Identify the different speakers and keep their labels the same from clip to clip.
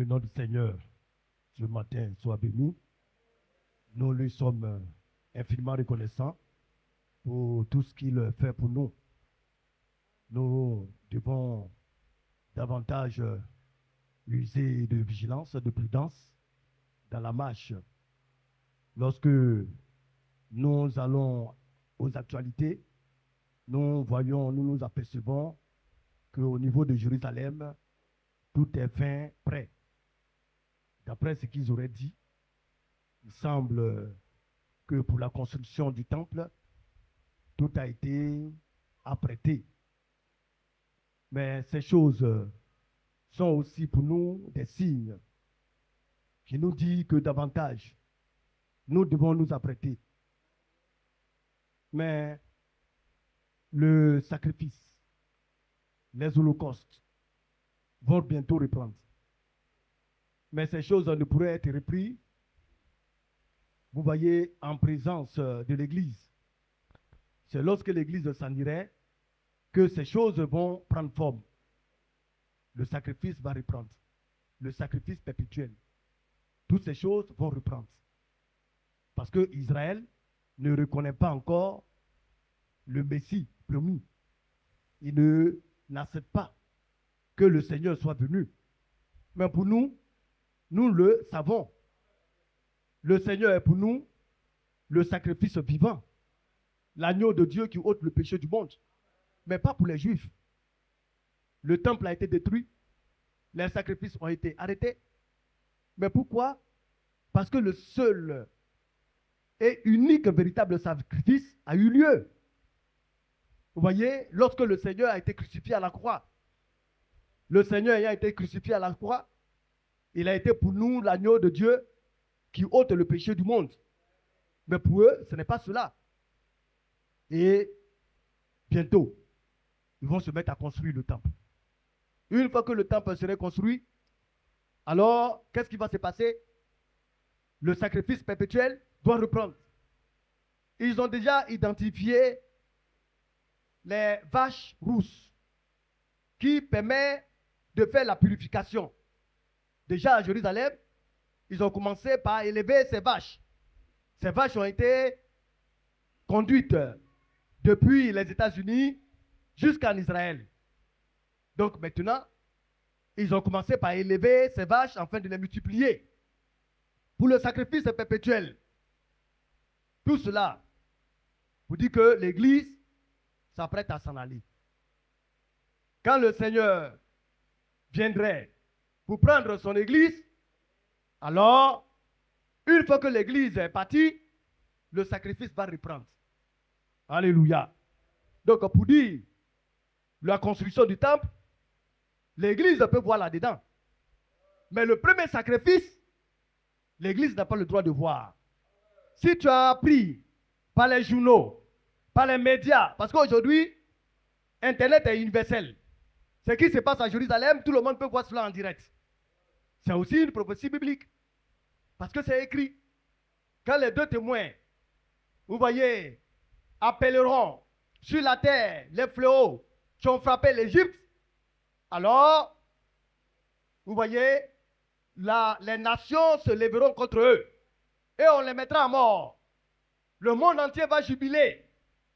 Speaker 1: le nom du Seigneur, ce matin, soit béni. Nous lui sommes infiniment reconnaissants pour tout ce qu'il fait pour nous. Nous devons davantage user de vigilance, de prudence dans la marche. Lorsque nous allons aux actualités, nous nous apercevons qu'au niveau de Jérusalem, tout est fin, prêt. D'après ce qu'ils auraient dit, il semble que pour la construction du temple, tout a été apprêté. Mais ces choses sont aussi pour nous des signes qui nous disent que davantage, nous devons nous apprêter. Mais le sacrifice, les holocaustes vont bientôt reprendre. Mais ces choses ne pourraient être reprises, vous voyez, en présence de l'Église. C'est lorsque l'Église s'en irait que ces choses vont prendre forme. Le sacrifice va reprendre. Le sacrifice perpétuel. Toutes ces choses vont reprendre. Parce que Israël ne reconnaît pas encore le Messie promis. Il n'accepte pas que le Seigneur soit venu. Mais pour nous, nous le savons. Le Seigneur est pour nous le sacrifice vivant. L'agneau de Dieu qui ôte le péché du monde. Mais pas pour les Juifs. Le temple a été détruit. Les sacrifices ont été arrêtés. Mais pourquoi? Parce que le seul et unique véritable sacrifice a eu lieu. Vous voyez, lorsque le Seigneur a été crucifié à la croix, le Seigneur ayant été crucifié à la croix, il a été pour nous l'agneau de Dieu qui ôte le péché du monde. Mais pour eux, ce n'est pas cela. Et bientôt, ils vont se mettre à construire le temple. Une fois que le temple serait construit, alors, qu'est-ce qui va se passer? Le sacrifice perpétuel doit reprendre. Ils ont déjà identifié les vaches rousses qui permettent de faire la purification. Déjà à Jérusalem, ils ont commencé par élever ces vaches. Ces vaches ont été conduites depuis les États-Unis jusqu'en Israël. Donc maintenant, ils ont commencé par élever ces vaches afin de les multiplier pour le sacrifice perpétuel. Tout cela vous dit que l'Église s'apprête à s'en aller. Quand le Seigneur viendrait pour prendre son Église, alors, une fois que l'Église est partie, le sacrifice va reprendre. Alléluia. Donc, pour dire la construction du temple, l'Église peut voir là-dedans. Mais le premier sacrifice, l'Église n'a pas le droit de voir. Si tu as appris par les journaux, par les médias, parce qu'aujourd'hui, Internet est universel. Ce qui se passe à Jérusalem, tout le monde peut voir cela en direct. C'est aussi une prophétie biblique. Parce que c'est écrit. Quand les deux témoins, vous voyez, appelleront sur la terre les fléaux qui ont frappé l'Égypte, alors, vous voyez, les nations se lèveront contre eux et on les mettra à mort. Le monde entier va jubiler.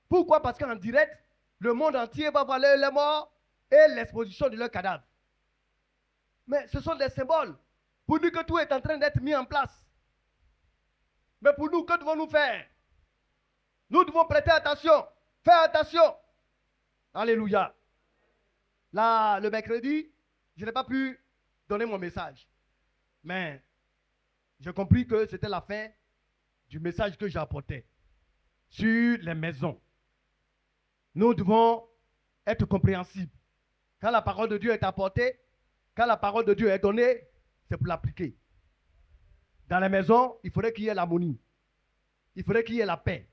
Speaker 1: Pourquoi? Parce qu'en direct, le monde entier va voir les morts et l'exposition de leurs cadavres. Mais ce sont des symboles pour dire que tout est en train d'être mis en place. Mais pour nous, que devons-nous faire? Nous devons prêter attention, faire attention. Alléluia. Là, le mercredi, je n'ai pas pu donner mon message. Mais j'ai compris que c'était la fin du message que j'apportais sur les maisons. Nous devons être compréhensibles. Quand la parole de Dieu est apportée, quand la parole de Dieu est donnée, c'est pour l'appliquer. Dans les maisons, il faudrait qu'il y ait l'harmonie. Il faudrait qu'il y ait la paix.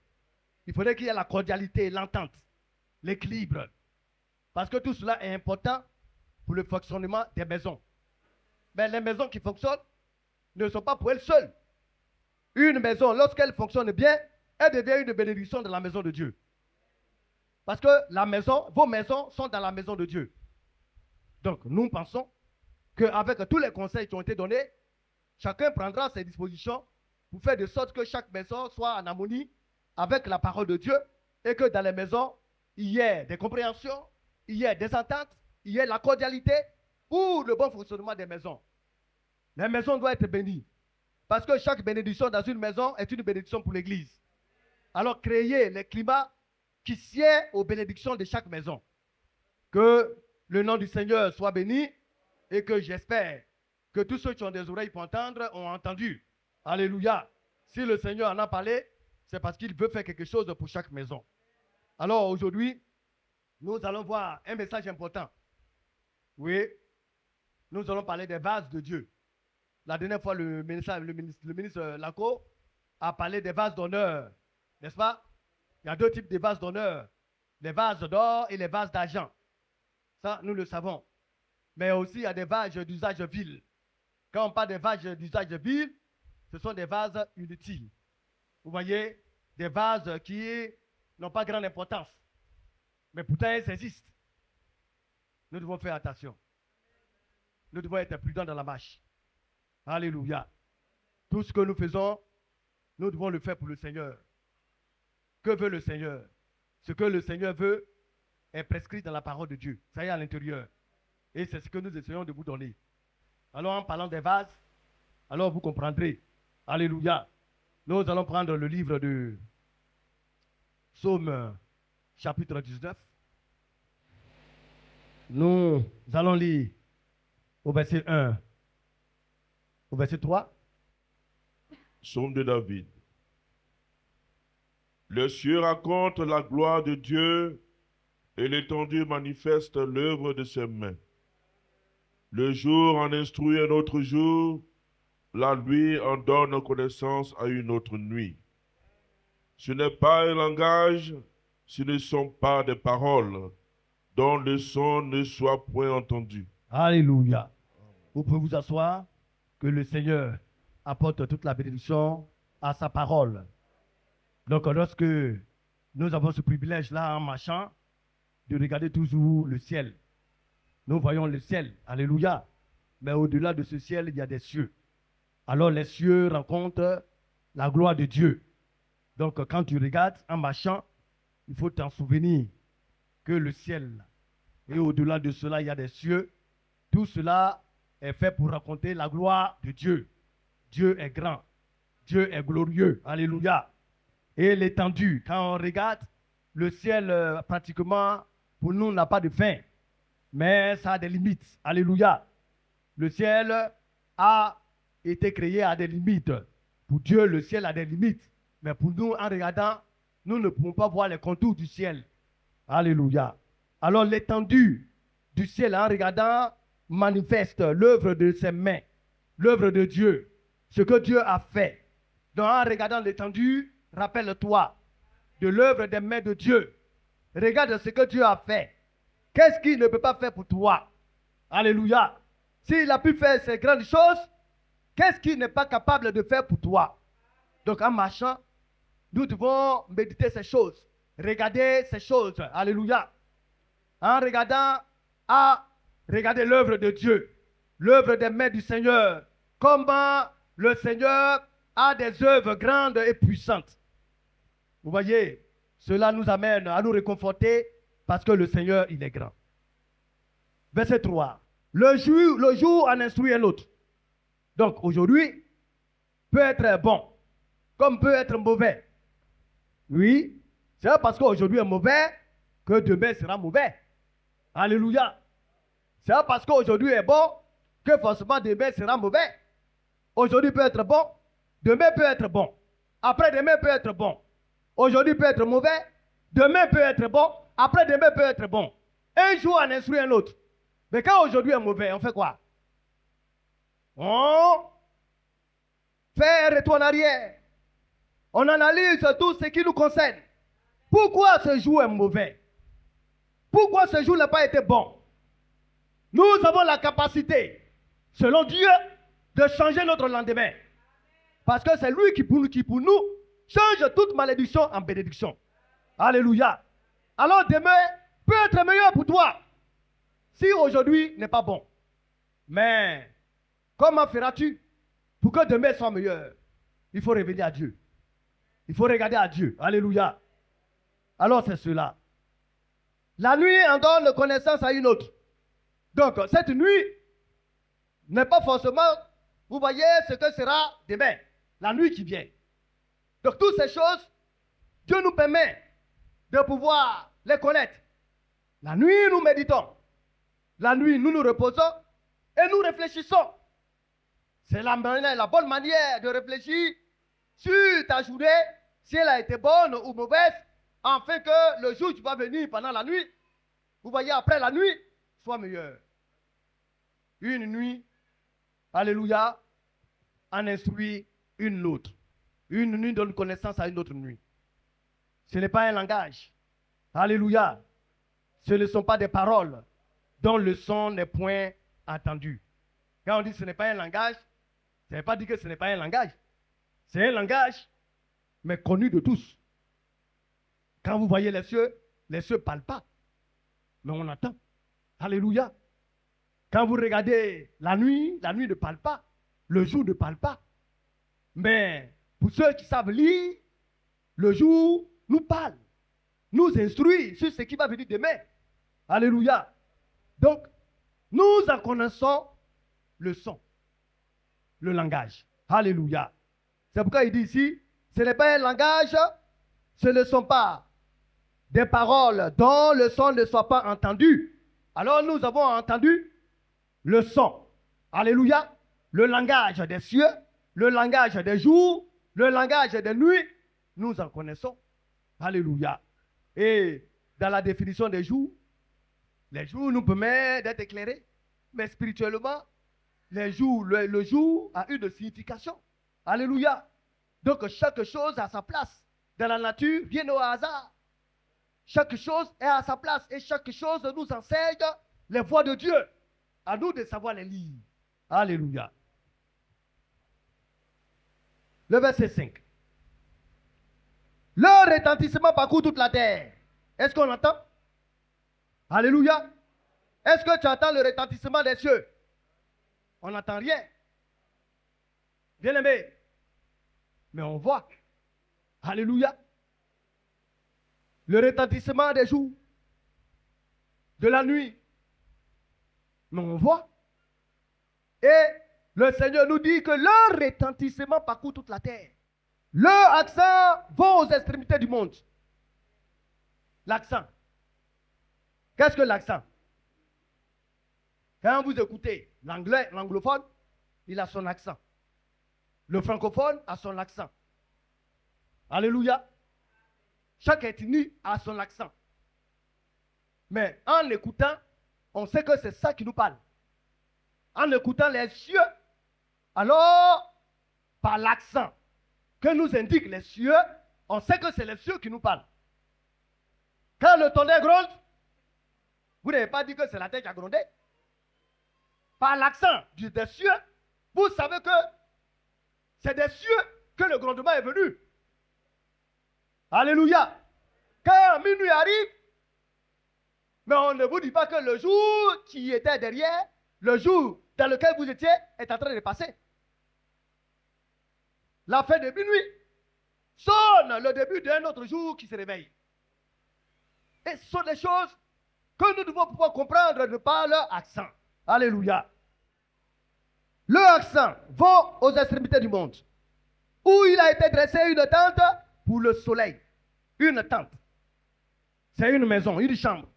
Speaker 1: Il faudrait qu'il y ait la cordialité, l'entente, l'équilibre. Parce que tout cela est important pour le fonctionnement des maisons. Mais les maisons qui fonctionnent ne sont pas pour elles seules. Une maison, lorsqu'elle fonctionne bien, elle devient une bénédiction dans la maison de Dieu. Parce que la maison, vos maisons sont dans la maison de Dieu. Donc, nous pensons qu'avec tous les conseils qui ont été donnés, chacun prendra ses dispositions pour faire de sorte que chaque maison soit en harmonie avec la parole de Dieu et que dans les maisons, il y ait des compréhensions, il y ait des ententes, il y ait la cordialité pour le bon fonctionnement des maisons. Les maisons doivent être bénies parce que chaque bénédiction dans une maison est une bénédiction pour l'Église. Alors créez les climats qui sied aux bénédictions de chaque maison. Que le nom du Seigneur soit béni et que j'espère que tous ceux qui ont des oreilles pour entendre ont entendu. Alléluia. Si le Seigneur en a parlé, c'est parce qu'il veut faire quelque chose pour chaque maison. Alors aujourd'hui, nous allons voir un message important. Oui, nous allons parler des vases de Dieu. La dernière fois, le ministre Laco a parlé des vases d'honneur, n'est-ce pas? Il y a deux types de vases d'honneur, les vases d'or et les vases d'argent. Ça, nous le savons. Mais aussi, il y a des vases d'usage vil. Quand on parle des vases d'usage vil, ce sont des vases inutiles. Vous voyez, des vases qui n'ont pas grande importance. Mais pourtant, elles existent. Nous devons faire attention. Nous devons être prudents dans la marche. Alléluia. Tout ce que nous faisons, nous devons le faire pour le Seigneur. Que veut le Seigneur? Ce que le Seigneur veut est prescrit dans la parole de Dieu. Ça y est à l'intérieur. Et c'est ce que nous essayons de vous donner. Alors en parlant des vases, alors vous comprendrez. Alléluia. Nous allons prendre le livre de Psaume chapitre 19. Nous allons lire au verset 1, au verset 3.
Speaker 2: Psaume de David. Les cieux racontent la gloire de Dieu et l'étendue manifeste l'œuvre de ses mains. Le jour en instruit un autre jour, la nuit en donne connaissance à une autre nuit. Ce n'est pas un langage, ce ne sont pas des paroles, dont le son ne soit point entendu.
Speaker 1: Alléluia. Vous pouvez vous asseoir, que le Seigneur apporte toute la bénédiction à sa parole. Donc lorsque nous avons ce privilège-là en marchant, de regarder toujours le ciel. Nous voyons le ciel, alléluia. Mais au-delà de ce ciel, il y a des cieux. Alors les cieux rencontrent la gloire de Dieu. Donc quand tu regardes en marchant, il faut t'en souvenir que le ciel, et au-delà de cela, il y a des cieux. Tout cela est fait pour raconter la gloire de Dieu. Dieu est grand. Dieu est glorieux. Alléluia. Et l'étendue, quand on regarde, le ciel pratiquement, pour nous, n'a pas de fin. Mais ça a des limites. Alléluia. Le ciel a été créé à des limites. Pour Dieu, le ciel a des limites. Mais pour nous, en regardant, nous ne pouvons pas voir les contours du ciel. Alléluia. Alors l'étendue du ciel, en regardant, manifeste l'œuvre de ses mains, l'œuvre de Dieu, ce que Dieu a fait. Donc en regardant l'étendue, rappelle-toi de l'œuvre des mains de Dieu. Regarde ce que Dieu a fait. Qu'est-ce qu'il ne peut pas faire pour toi? Alléluia. S'il a pu faire ces grandes choses, qu'est-ce qu'il n'est pas capable de faire pour toi? Donc en marchant, nous devons méditer ces choses, regarder ces choses. Alléluia. En regardant, à regarder l'œuvre de Dieu, l'œuvre des mains du Seigneur. Comment le Seigneur a des œuvres grandes et puissantes. Vous voyez, cela nous amène à nous réconforter parce que le Seigneur, il est grand. Verset 3. Le jour en instruit un autre. Donc aujourd'hui, peut être bon, comme peut être mauvais. Oui, c'est pas parce qu'aujourd'hui est mauvais que demain sera mauvais. Alléluia. C'est pas parce qu'aujourd'hui est bon que forcément demain sera mauvais. Aujourd'hui peut être bon, demain peut être bon. Après-demain peut être bon. Aujourd'hui peut être mauvais, demain peut être bon, après-demain peut être bon. Un jour on instruit un autre. Mais quand aujourd'hui est mauvais, on fait quoi? On fait un retour en arrière. On analyse tout ce qui nous concerne. Pourquoi ce jour est mauvais? Pourquoi ce jour n'a pas été bon? Nous avons la capacité, selon Dieu, de changer notre lendemain. Parce que c'est lui qui pour nous change toute malédiction en bénédiction. Alléluia. Alors demain peut être meilleur pour toi. Si aujourd'hui n'est pas bon. Mais comment feras-tu pour que demain soit meilleur? Il faut revenir à Dieu. Il faut regarder à Dieu. Alléluia. Alors c'est cela. La nuit en donne connaissance à une autre. Donc cette nuit n'est pas forcément, vous voyez ce que sera demain, la nuit qui vient. Donc toutes ces choses, Dieu nous permet de pouvoir les connaître. La nuit, nous méditons. La nuit, nous nous reposons et nous réfléchissons. C'est la bonne manière de réfléchir sur ta journée, si elle a été bonne ou mauvaise, afin que le jour qui va venir pendant la nuit, vous voyez, après la nuit, soit meilleur. Une nuit, alléluia, en instruit une autre. Une nuit donne connaissance à une autre nuit. Ce n'est pas un langage. Alléluia. Ce ne sont pas des paroles dont le son n'est point entendu. Quand on dit ce n'est pas un langage, ça ne veut pas dire que ce n'est pas un langage. C'est un langage, mais connu de tous. Quand vous voyez les cieux ne parlent pas, mais on entend. Alléluia. Quand vous regardez la nuit ne parle pas, le jour ne parle pas. Mais pour ceux qui savent lire, le jour nous parle, nous instruit sur ce qui va venir demain. Alléluia. Donc, nous en connaissons le son, le langage. Alléluia. C'est pourquoi il dit ici, ce n'est pas un langage, ce ne sont pas des paroles dont le son ne soit pas entendu. Alors nous avons entendu le son. Alléluia. Le langage des cieux, le langage des jours, le langage des nuits, nous en connaissons. Alléluia. Et dans la définition des jours, les jours nous permettent d'être éclairés, mais spirituellement, le jour a une signification. Alléluia. Donc chaque chose a sa place. Dans la nature, rien au hasard. Chaque chose est à sa place et chaque chose nous enseigne les voies de Dieu. À nous de savoir les lire. Alléluia. Le verset 5. Le retentissement parcourt toute la terre. Est-ce qu'on entend? Alléluia. Est-ce que tu entends le retentissement des cieux? On n'entend rien. Bien aimé. Mais on voit. Alléluia. Le retentissement des jours, de la nuit. Mais on voit. Et le Seigneur nous dit que leur retentissement parcourt toute la terre. Leur accent va aux extrémités du monde. L'accent. Qu'est-ce que l'accent? Quand vous écoutez l'anglais, l'anglophone, il a son accent. Le francophone a son accent. Alléluia. Chaque ethnie a son accent. Mais en l'écoutant, on sait que c'est ça qui nous parle. En écoutant les cieux, alors, par l'accent que nous indiquent les cieux, on sait que c'est les cieux qui nous parlent. Quand le tonnerre gronde, vous n'avez pas dit que c'est la terre qui a grondé. Par l'accent des cieux, vous savez que c'est des cieux que le grondement est venu. Alléluia. Quand minuit arrive, mais on ne vous dit pas que le jour qui était derrière, le jour dans lequel vous étiez, est en train de passer. La fin de minuit sonne le début d'un autre jour qui se réveille. Et ce sont des choses que nous devons pouvoir comprendre de par leur accent. Alléluia. Leur accent va aux extrémités du monde, où il a été dressé une tente pour le soleil. Une tente. C'est une maison, une chambre.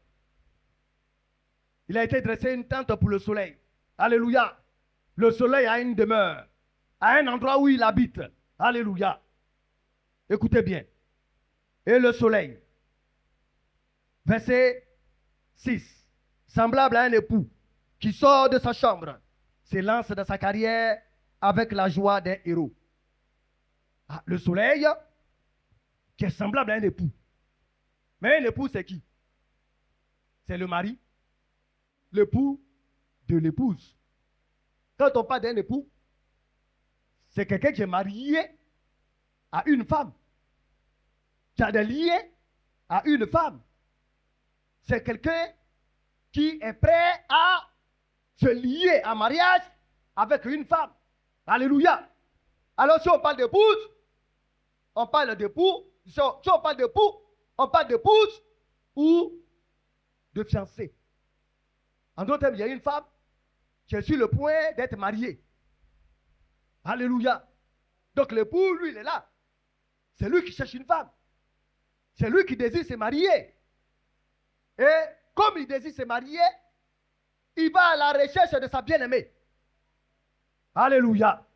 Speaker 1: Il a été dressé une tente pour le soleil. Alléluia. Le soleil a une demeure, à un endroit où il habite. Alléluia. Écoutez bien. Et le soleil. Verset 6. Semblable à un époux qui sort de sa chambre, s'élance dans sa carrière avec la joie d'un héros. Ah, le soleil qui est semblable à un époux. Mais un époux, c'est qui? C'est le mari, l'époux de l'épouse. Quand on parle d'un époux, c'est quelqu'un qui est marié à une femme, qui a des liens à une femme. C'est quelqu'un qui est prêt à se lier en mariage avec une femme. Alléluia. Alors si on parle d'épouse, on parle d'époux. Si on parle d'époux, on parle d'épouse ou de fiancé. En d'autres termes, il y a une femme qui est sur le point d'être mariée. Alléluia. Donc l'époux, lui, il est là. C'est lui qui cherche une femme. C'est lui qui désire se marier. Et comme il désire se marier, il va à la recherche de sa bien-aimée. Alléluia.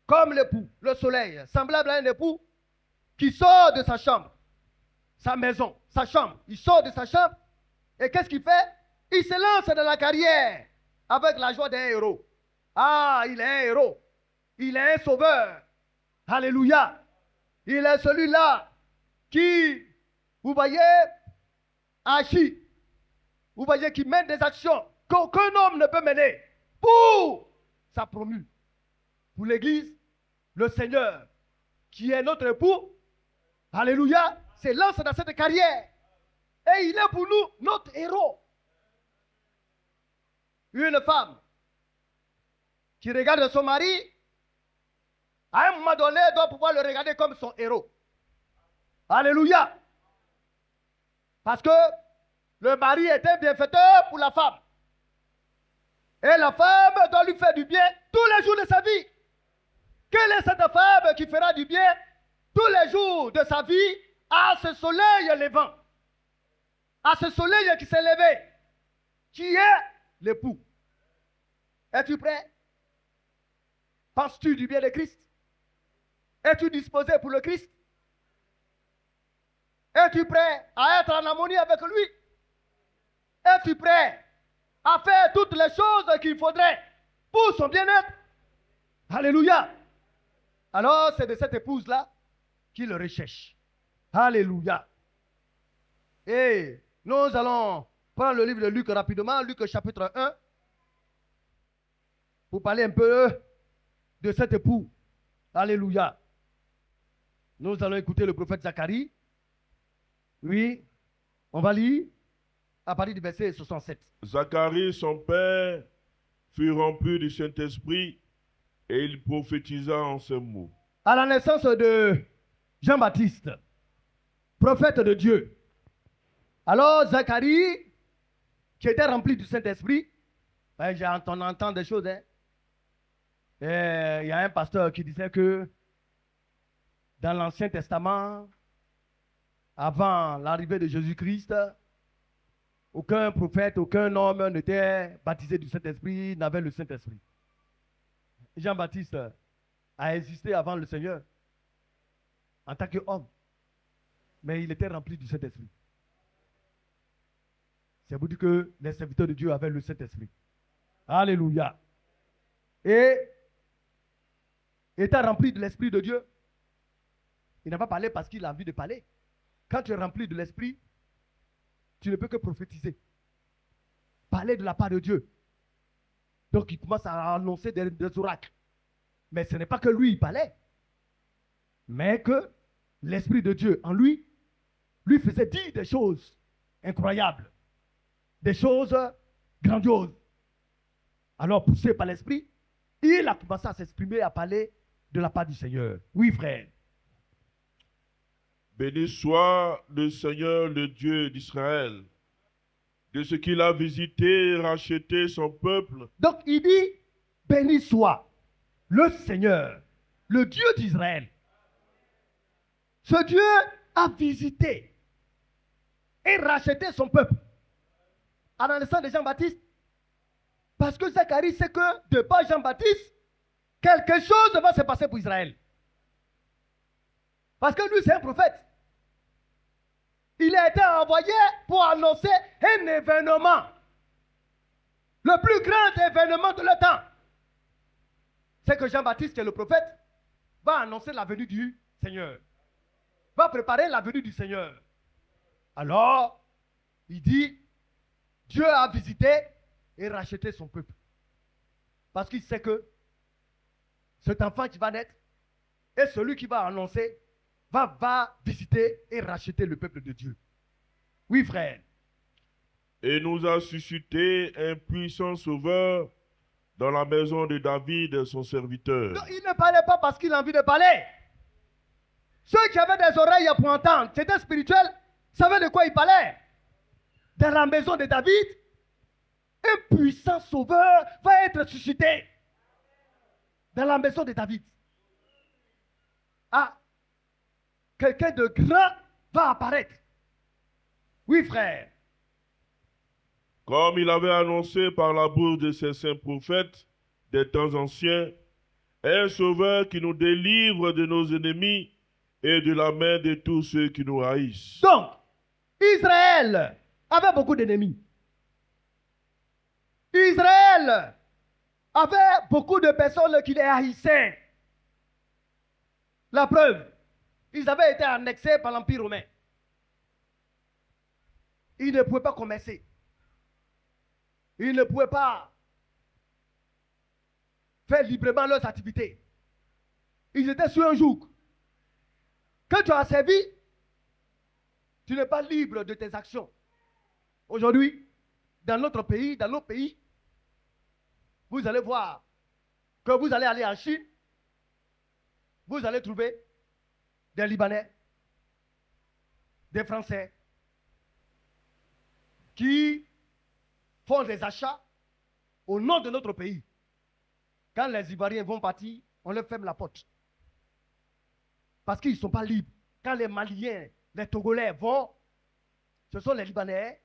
Speaker 1: Comme l'époux, le soleil, semblable à un époux qui sort de sa chambre, sa maison, sa chambre. Il sort de sa chambre et qu'est-ce qu'il fait? Il se lance dans la carrière avec la joie d'un héros. Ah, il est un héros. Il est un sauveur. Alléluia. Il est celui-là qui, vous voyez, agit. Vous voyez, qui mène des actions qu'aucun homme ne peut mener pour sa promue. Pour l'Église, le Seigneur, qui est notre époux, alléluia, se lance dans cette carrière. Et il est pour nous notre héros. Une femme qui regarde son mari, à un moment donné, doit pouvoir le regarder comme son héros. Alléluia. Parce que le mari est un bienfaiteur pour la femme. Et la femme doit lui faire du bien tous les jours de sa vie. Quelle est cette femme qui fera du bien tous les jours de sa vie à ce soleil levant? À ce soleil qui s'est levé, qui est l'époux. Es-tu prêt? Penses-tu du bien de Christ? Es-tu disposé pour le Christ? Es-tu prêt à être en harmonie avec lui? Es-tu prêt à faire toutes les choses qu'il faudrait pour son bien-être? Alléluia. Alors c'est de cette épouse-là qu'il recherche. Alléluia. Et nous allons prendre le livre de Luc rapidement, Luc chapitre 1, pour parler un peu de cet époux. Alléluia. Nous allons écouter le prophète Zacharie. Oui, on va lire à partir du verset 67.
Speaker 2: Zacharie, son père, fut rempli du Saint-Esprit et il prophétisa en ces mots.
Speaker 1: À la naissance de Jean-Baptiste, prophète de Dieu. Alors Zacharie, qui était rempli du Saint-Esprit, on entend des choses. Hein. Il y a un pasteur qui disait que dans l'Ancien Testament, avant l'arrivée de Jésus-Christ, aucun prophète, aucun homme n'était baptisé du Saint-Esprit, n'avait le Saint-Esprit. Jean-Baptiste a existé avant le Seigneur en tant qu'homme, mais il était rempli du Saint-Esprit. C'est vous dire que les serviteurs de Dieu avaient le Saint-Esprit. Alléluia. Et étant rempli de l'Esprit de Dieu, il n'a pas parlé parce qu'il a envie de parler. Quand tu es rempli de l'Esprit, tu ne peux que prophétiser. Parler de la part de Dieu. Donc il commence à annoncer des oracles. Mais ce n'est pas que lui, il parlait. Mais que l'Esprit de Dieu en lui, lui faisait dire des choses incroyables. Des choses grandioses. Alors poussé par l'Esprit, il a commencé à s'exprimer, à parler de la part du Seigneur. Oui, frère.
Speaker 2: Béni soit le Seigneur, le Dieu d'Israël, de ce qu'il a visité et racheté son peuple.
Speaker 1: Donc il dit, béni soit le Seigneur, le Dieu d'Israël. Ce Dieu a visité et racheté son peuple. À la naissance de Jean-Baptiste, parce que Zacharie sait que de par Jean-Baptiste, quelque chose va se passer pour Israël. Parce que lui, c'est un prophète. Il a été envoyé pour annoncer un événement. Le plus grand événement de le temps. C'est que Jean-Baptiste, qui est le prophète, va annoncer la venue du Seigneur. Va préparer la venue du Seigneur. Alors, il dit, Dieu a visité et racheté son peuple. Parce qu'il sait que cet enfant qui va naître et celui qui va annoncer va visiter et racheter le peuple de Dieu. Oui, frère.
Speaker 2: et nous a suscité un puissant sauveur dans la maison de David, son serviteur.
Speaker 1: Donc, il ne parlait pas parce qu'il a envie de parler. Ceux qui avaient des oreilles pour entendre, c'était spirituel, savaient de quoi il parlait. Dans la maison de David, un puissant sauveur va être suscité. Dans la maison de David. Ah, quelqu'un de grand va apparaître. Oui, frère.
Speaker 2: Comme il avait annoncé par la bouche de ses saints prophètes des temps anciens, un sauveur qui nous délivre de nos ennemis et de la main de tous ceux qui nous haïssent.
Speaker 1: Donc, Israël avait beaucoup d'ennemis. Israël avait beaucoup de personnes qui les haïssaient. La preuve, ils avaient été annexés par l'Empire romain. Ils ne pouvaient pas commercer. Ils ne pouvaient pas faire librement leurs activités. Ils étaient sous un joug. Quand tu as servi, tu n'es pas libre de tes actions. Aujourd'hui, dans notre pays, dans nos pays, vous allez voir que vous allez aller en Chine, vous allez trouver des Libanais, des Français, qui font des achats au nom de notre pays. Quand les Ivoiriens vont partir, on leur ferme la porte. Parce qu'ils ne sont pas libres. Quand les Maliens, les Togolais vont, ce sont les Libanais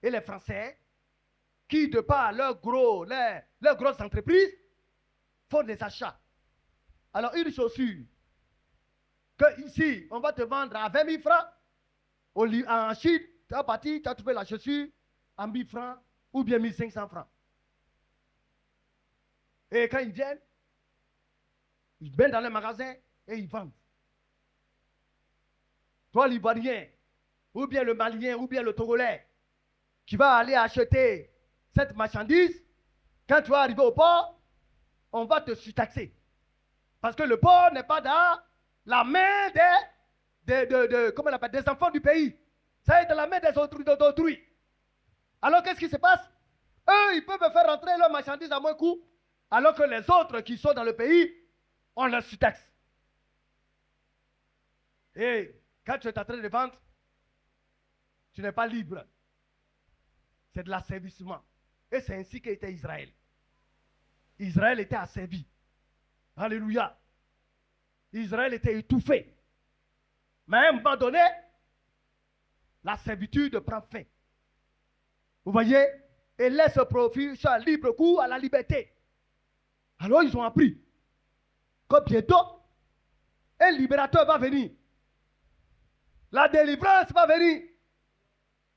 Speaker 1: et les Français qui, de par leurs grosses entreprises, font des achats. Alors, une chaussure que ici, on va te vendre à 20 000 francs, en Chine, tu as parti, tu as trouvé la chaussure à 1 000 francs ou bien 1 500 francs. Et quand ils viennent dans les magasins et ils vendent. Toi, l'Ivoirien, ou bien le Malien, ou bien le Togolais, qui va aller acheter cette marchandise, quand tu vas arriver au port, on va te surtaxer. Parce que le port n'est pas dans la main comment on appelle, des enfants du pays. Ça est dans la main d'autrui. Alors qu'est-ce qui se passe? Eux, ils peuvent faire rentrer leurs marchandises à moins coût, alors que les autres qui sont dans le pays, on leur surtaxe. Et quand tu es en train de vendre, tu n'es pas libre. C'est de l'asservissement. Et c'est ainsi qu'était Israël. Israël était asservi. Alléluia. Israël était étouffé. Mais à un moment donné, la servitude prend fin. Vous voyez? Et laisse profit sur un libre cours à la liberté. Alors ils ont appris que bientôt, un libérateur va venir. La délivrance va venir.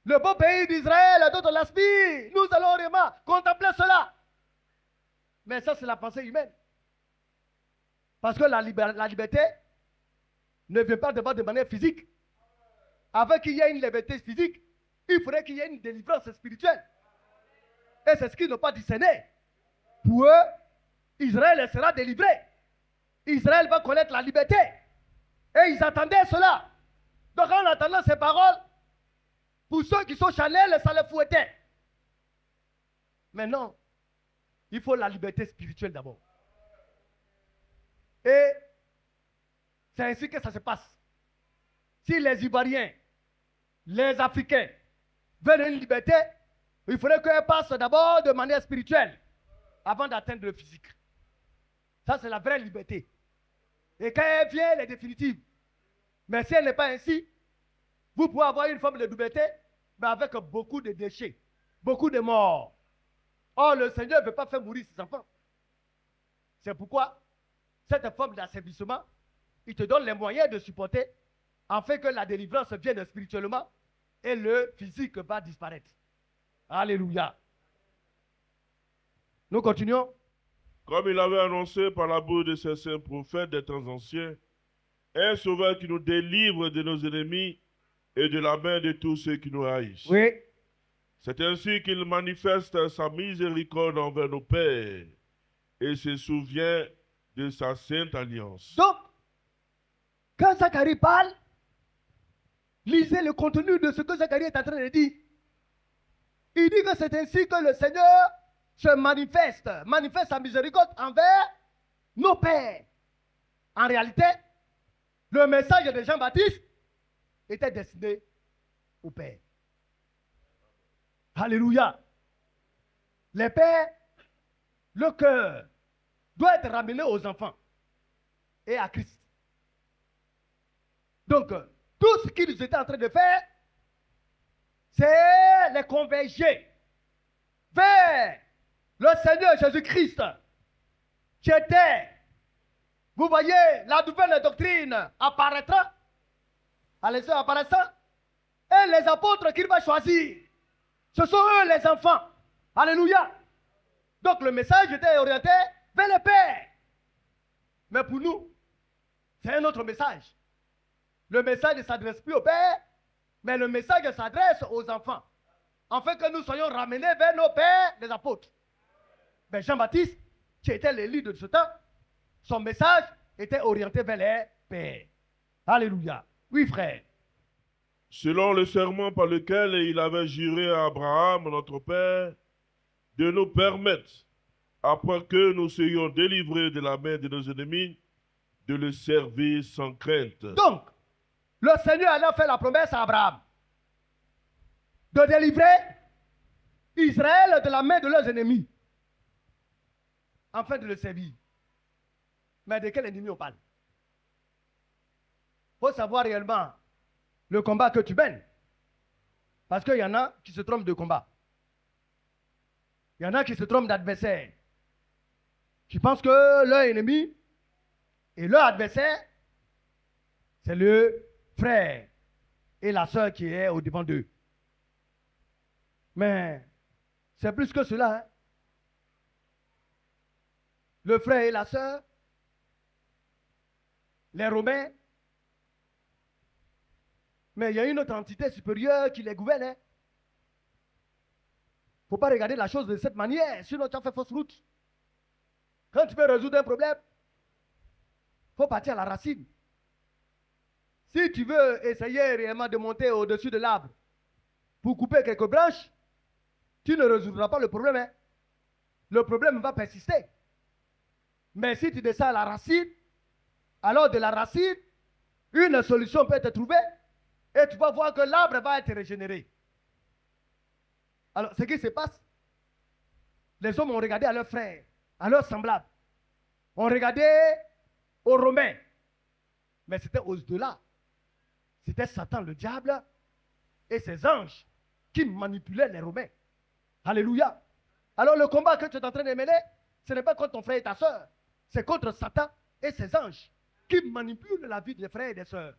Speaker 1: Le beau pays d'Israël, dont on l'aspire, nous allons vraiment contempler cela. Mais ça, c'est la pensée humaine. Parce que la liberté ne vient pas de manière physique. Avant qu'il y ait une liberté physique, il faudrait qu'il y ait une délivrance spirituelle. Et c'est ce qu'ils n'ont pas discerné. Pour eux, Israël sera délivré. Israël va connaître la liberté. Et ils attendaient cela. Donc en attendant ces paroles, pour ceux qui sont charnels, ça les fouettait. Mais non, il faut la liberté spirituelle d'abord. Et c'est ainsi que ça se passe. Si les Ivoiriens, les Africains veulent une liberté, il faudrait qu'elle passe d'abord de manière spirituelle avant d'atteindre le physique. Ça, c'est la vraie liberté. Et quand elle vient, elle est définitive. Mais si elle n'est pas ainsi, vous pouvez avoir une forme de liberté, mais avec beaucoup de déchets, beaucoup de morts. Or, le Seigneur ne veut pas faire mourir ses enfants. C'est pourquoi cette forme d'asservissement, il te donne les moyens de supporter, afin que la délivrance vienne spirituellement et le physique va disparaître. Alléluia. Nous continuons.
Speaker 2: Comme il avait annoncé par la bouche de ses saints prophètes des temps anciens, un sauveur qui nous délivre de nos ennemis et de la main de tous ceux qui nous haïssent.
Speaker 1: Oui.
Speaker 2: C'est ainsi qu'il manifeste sa miséricorde envers nos pères et se souvient de sa sainte alliance.
Speaker 1: Donc, quand Zacharie parle, lisez le contenu de ce que Zacharie est en train de dire. Il dit que c'est ainsi que le Seigneur se manifeste sa miséricorde envers nos pères. En réalité, le message de Jean-Baptiste était destiné aux pères. Alléluia. Les pères, le cœur doit être ramené aux enfants et à Christ. Donc, tout ce qu'ils étaient en train de faire, c'est les converger vers le Seigneur Jésus-Christ, qui était, vous voyez, la nouvelle doctrine apparaîtra, et les apôtres qu'il va choisir, ce sont eux les enfants. Alléluia. Donc le message était orienté vers le Père. Mais pour nous, c'est un autre message. Le message ne s'adresse plus au Père, mais le message s'adresse aux enfants. Afin que nous soyons ramenés vers nos pères, les apôtres. Mais Jean-Baptiste, qui était le leader de ce temps, son message était orienté vers les pères. Alléluia. Oui, frère.
Speaker 2: Selon le serment par lequel il avait juré à Abraham, notre père, de nous permettre, après que nous soyons délivrés de la main de nos ennemis, de le servir sans crainte.
Speaker 1: Donc, le Seigneur a fait la promesse à Abraham de délivrer Israël de la main de leurs ennemis, afin de le servir. Mais de quel ennemi on parle? Il faut savoir réellement le combat que tu mènes. Parce qu'il y en a qui se trompent de combat. Il y en a qui se trompent d'adversaire. Qui pensent que leur ennemi et leur adversaire, c'est le frère et la sœur qui est au devant d'eux. Mais c'est plus que cela. Hein? Le frère et la sœur, les Romains, mais il y a une autre entité supérieure qui les gouverne. Il ne faut pas regarder la chose de cette manière, sinon tu as fait fausse route. Quand tu veux résoudre un problème, il faut partir à la racine. Si tu veux essayer réellement de monter au-dessus de l'arbre pour couper quelques branches, tu ne résoudras pas le problème. Hein? Le problème va persister. Mais si tu descends à la racine, alors de la racine, une solution peut être trouvée et tu vas voir que l'arbre va être régénéré. Alors, ce qui se passe, les hommes ont regardé à leurs frères, à leurs semblables, ont regardé aux Romains, mais c'était au-delà. C'était Satan, le diable, et ses anges qui manipulaient les Romains. Alléluia. Alors le combat que tu es en train de mener, ce n'est pas contre ton frère et ta soeur, c'est contre Satan et ses anges qui manipulent la vie des frères et des sœurs.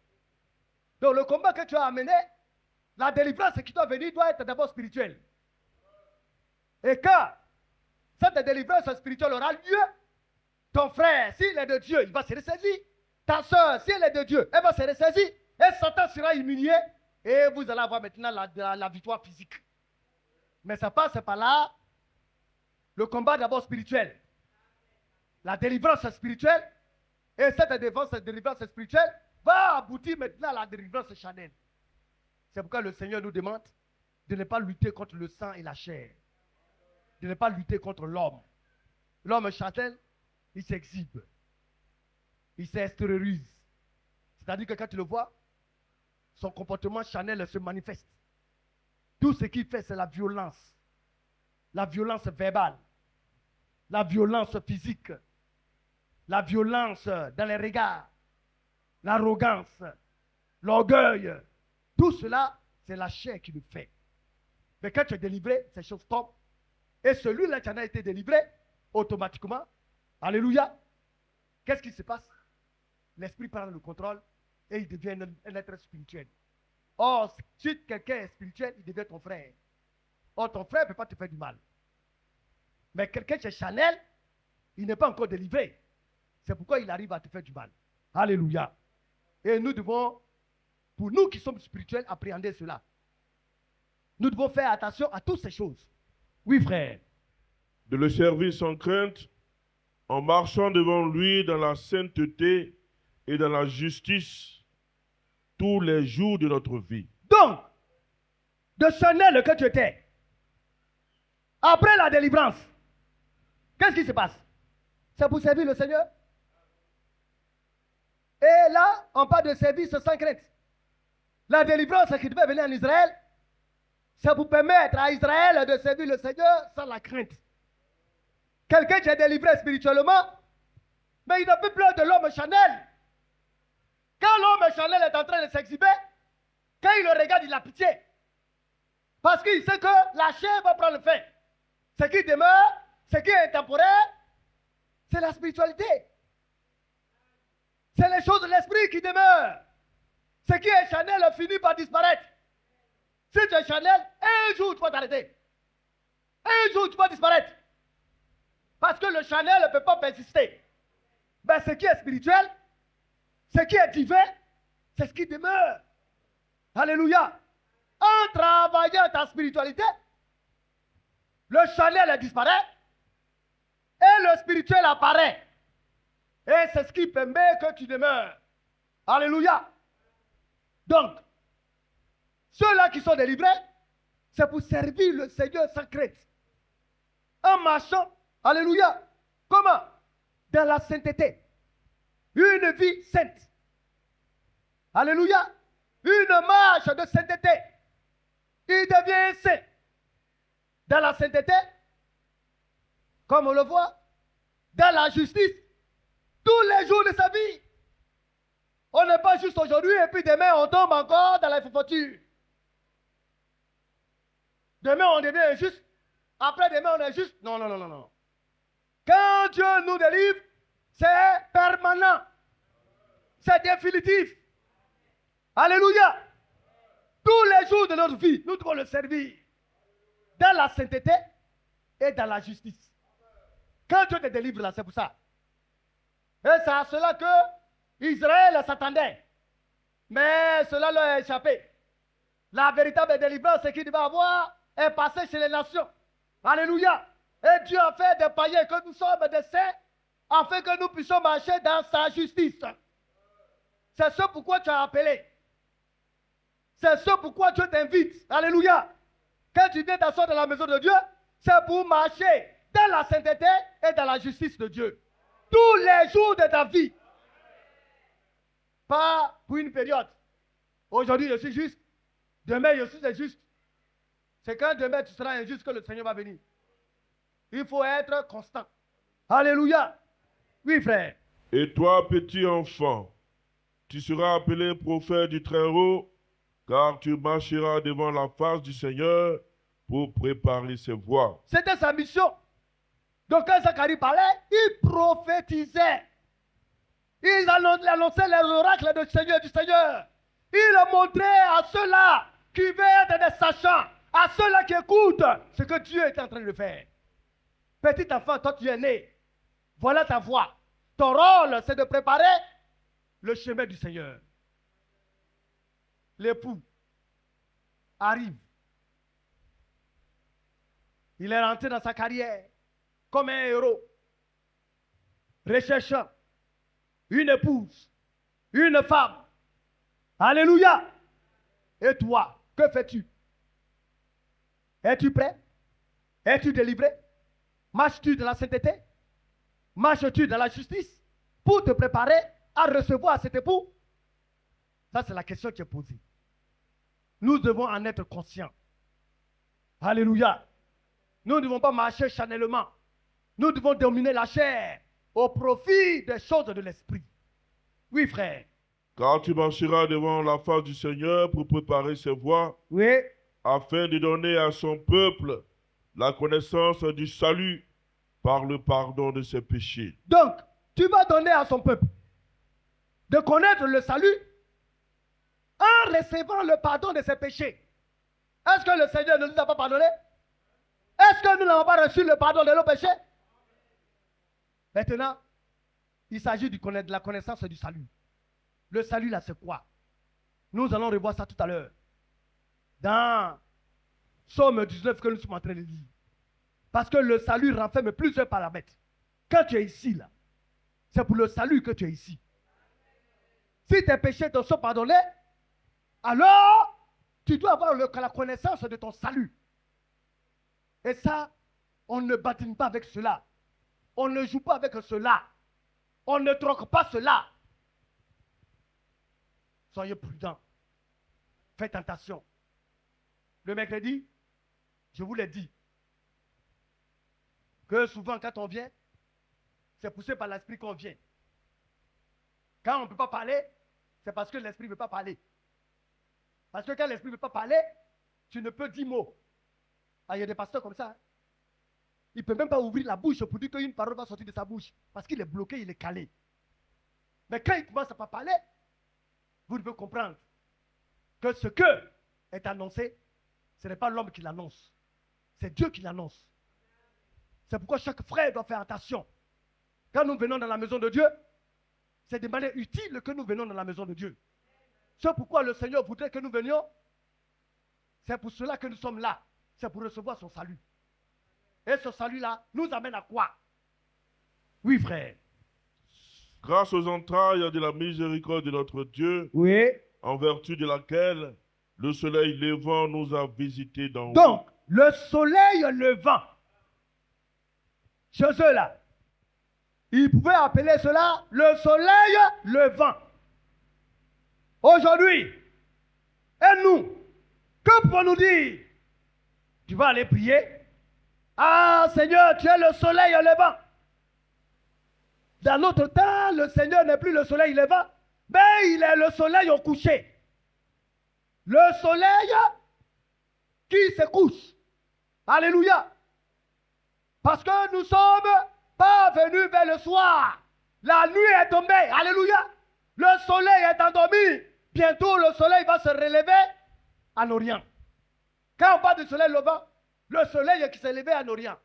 Speaker 1: Donc le combat que tu as amené, la délivrance qui doit venir doit être d'abord spirituelle. Et quand cette délivrance spirituelle aura lieu, ton frère, s'il est de Dieu, il va se ressaisir. Ta soeur, si elle est de Dieu, elle va se ressaisir. Et Satan sera humilié. Et vous allez avoir maintenant la victoire physique. Mais ça passe par là. Le combat d'abord spirituel. La délivrance spirituelle. Et cette délivrance spirituelle va aboutir maintenant à la délivrance charnelle. C'est pourquoi le Seigneur nous demande de ne pas lutter contre le sang et la chair. De ne pas lutter contre l'homme. L'homme charnel, il s'exhibe. Il s'extériorise. C'est-à-dire que quand tu le vois, son comportement charnel se manifeste. Tout ce qu'il fait, c'est la violence. La violence verbale. La violence physique. La violence dans les regards. L'arrogance. L'orgueil. Tout cela, c'est la chair qui le fait. Mais quand tu es délivré, ces choses tombent. Et celui-là qui en a été délivré, automatiquement, alléluia, qu'est-ce qui se passe? L'esprit prend le contrôle et il devient un être spirituel. Or, si quelqu'un est spirituel, il devient ton frère. Or, ton frère ne peut pas te faire du mal. Mais quelqu'un qui est charnel, il n'est pas encore délivré. C'est pourquoi il arrive à te faire du mal. Alléluia. Et nous devons, pour nous qui sommes spirituels, appréhender cela. Nous devons faire attention à toutes ces choses. Oui, frère.
Speaker 2: De le servir sans crainte, en marchant devant lui dans la sainteté et dans la justice tous les jours de notre vie.
Speaker 1: Donc, de charnel que tu étais, Après la délivrance, qu'est-ce qui se passe? C'est pour servir le Seigneur. Et là, on parle de service sans crainte. La délivrance qui devait venir en Israël, c'est pour permettre à Israël de servir le Seigneur sans la crainte. Quelqu'un qui est délivré spirituellement, mais il n'a plus peur de l'homme charnel. Quand l'homme charnel est en train de s'exhiber, quand il le regarde, il a pitié. Parce qu'il sait que la chair va prendre fin. Ce qui demeure, ce qui est temporaire, c'est la spiritualité. C'est les choses de l'esprit qui demeurent. Ce qui est charnel finit par disparaître. Si tu es charnel, un jour tu vas t'arrêter. Un jour tu vas disparaître. Parce que le charnel ne peut pas persister. Mais ce qui est spirituel, ce qui est divin, c'est ce qui demeure. Alléluia. En travaillant ta spiritualité, le charnel disparaît et le spirituel apparaît. Et c'est ce qui permet que tu demeures. Alléluia. Donc, ceux-là qui sont délivrés, c'est pour servir le Seigneur sans crainte. En marchant, alléluia. Comment? Dans la sainteté. Une vie sainte. Alléluia. Une marche de sainteté. Il devient saint. Dans la sainteté, comme on le voit, dans la justice, tous les jours de sa vie. On n'est pas juste aujourd'hui et puis demain on tombe encore dans la forfaiture. Demain on devient injuste. Après demain on est juste. Non, non, non, non, non. Quand Dieu nous délivre, c'est permanent. C'est définitif. Alléluia. Tous les jours de notre vie, nous devons le servir. Dans la sainteté et dans la justice. Quand Dieu te délivre là, c'est pour ça. Et c'est à cela que Israël s'attendait. Mais cela leur a échappé. La véritable délivrance qu'il devait avoir est passée chez les nations. Alléluia. Et Dieu a fait des païens que nous sommes des saints afin que nous puissions marcher dans sa justice. C'est ce pourquoi tu as appelé. C'est ce pourquoi Dieu t'invite. Alléluia. Quand tu viens t'asseoir dans la maison de Dieu, c'est pour marcher dans la sainteté et dans la justice de Dieu. Tous les jours de ta vie. Pas pour une période. Aujourd'hui, je suis juste. Demain, je suis injuste. C'est quand demain tu seras injuste que le Seigneur va venir. Il faut être constant. Alléluia. Oui, frère.
Speaker 2: Et toi, petit enfant, tu seras appelé prophète du Très-Haut, car tu marcheras devant la face du Seigneur pour préparer ses voies.
Speaker 1: C'était sa mission. Donc quand Zacharie parlait, il prophétisait. Il annonçait les oracles du Seigneur. Il montrait à ceux-là qui veulent être des sachants, à ceux-là qui écoutent ce que Dieu est en train de faire. Petit enfant, toi tu es né. Voilà ta voie. Ton rôle, c'est de préparer le chemin du Seigneur. L'époux arrive. Il est rentré dans sa carrière comme un héros, recherchant une épouse, une femme. Alléluia. Et toi, que fais-tu? Es-tu prêt? Es-tu délivré? Marches-tu dans la sainteté? Marches-tu dans la justice pour te préparer à recevoir cet époux? Ça, c'est la question qui est posée. Nous devons en être conscients. Alléluia. Nous ne devons pas marcher charnellement. Nous devons dominer la chair au profit des choses de l'esprit. Oui, frère.
Speaker 2: Car tu marcheras devant la face du Seigneur pour préparer ses voies,
Speaker 1: Oui.
Speaker 2: afin de donner à son peuple la connaissance du salut par le pardon de ses péchés.
Speaker 1: Donc, tu vas donner à son peuple de connaître le salut en recevant le pardon de ses péchés. Est-ce que le Seigneur ne nous a pas pardonné? Est-ce que nous n'avons pas reçu le pardon de nos péchés? Maintenant, il s'agit de la connaissance du salut. Le salut, là, c'est quoi? Nous allons revoir ça tout à l'heure. Dans Psaume 19 que nous sommes en train de lire. Parce que le salut renferme plusieurs paramètres. Quand tu es ici, là, c'est pour le salut que tu es ici. Si tes péchés te sont pardonnés, alors tu dois avoir la connaissance de ton salut. Et ça, On ne badine pas avec cela. On ne joue pas avec cela. On ne troque pas cela. Soyez prudents. Faites attention. Le mercredi, je vous l'ai dit, que souvent quand on vient, c'est poussé par l'esprit qu'on vient. Quand on ne peut pas parler, c'est parce que l'esprit ne veut pas parler. Parce que quand l'esprit ne veut pas parler, tu ne peux dire mot. Ah, il y a des pasteurs comme ça. Hein. Il ne peut même pas ouvrir la bouche pour dire qu'une parole va sortir de sa bouche. Parce qu'il est bloqué, il est calé. Mais quand il commence à pas parler, vous devez comprendre que ce que est annoncé, ce n'est pas l'homme qui l'annonce. C'est Dieu qui l'annonce. C'est pourquoi chaque frère doit faire attention. Quand nous venons dans la maison de Dieu, c'est de manière utile que nous venons dans la maison de Dieu. C'est pourquoi le Seigneur voudrait que nous venions. C'est pour cela que nous sommes là. C'est pour recevoir son salut. Et ce salut-là nous amène à quoi? Oui, frère.
Speaker 2: Grâce aux entrailles de la miséricorde de notre Dieu,
Speaker 1: Oui.
Speaker 2: en vertu de laquelle le soleil levant nous a visités d'en haut.
Speaker 1: Donc, le soleil levant, chez ceux-là, ils pouvaient appeler cela le soleil levant. Aujourd'hui, et nous, que pouvons-nous dire? Tu vas aller prier. Ah Seigneur, tu es le soleil levant. Dans notre temps, le Seigneur n'est plus le soleil levant, mais il est le soleil au coucher. Le soleil qui se couche. Alléluia. Parce que nous ne sommes pas venus vers le soir. La nuit est tombée. Alléluia. Le soleil est endormi. Bientôt, le soleil va se relever en Orient. Quand on parle du soleil levant, le soleil qui s'est levé en Orient.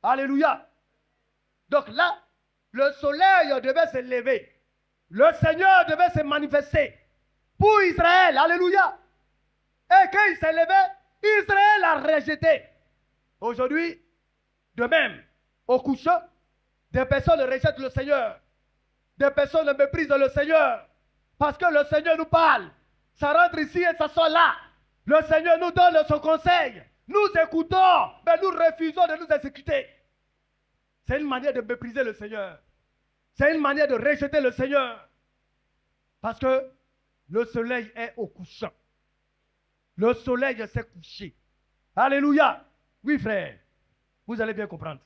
Speaker 1: Alléluia. Donc là, le soleil devait se lever. Le Seigneur devait se manifester pour Israël. Alléluia. Et quand il s'est levé, Israël a rejeté. Aujourd'hui, de même, au couchant, des personnes rejettent le Seigneur. Des personnes méprisent le Seigneur. Parce que le Seigneur nous parle. Ça rentre ici et ça sort là. Le Seigneur nous donne son conseil. Nous écoutons, mais nous refusons de nous exécuter. C'est une manière de mépriser le Seigneur. C'est une manière de rejeter le Seigneur. Parce que le soleil est au couchant. Le soleil s'est couché. Alléluia. Oui, frère. Vous allez bien comprendre.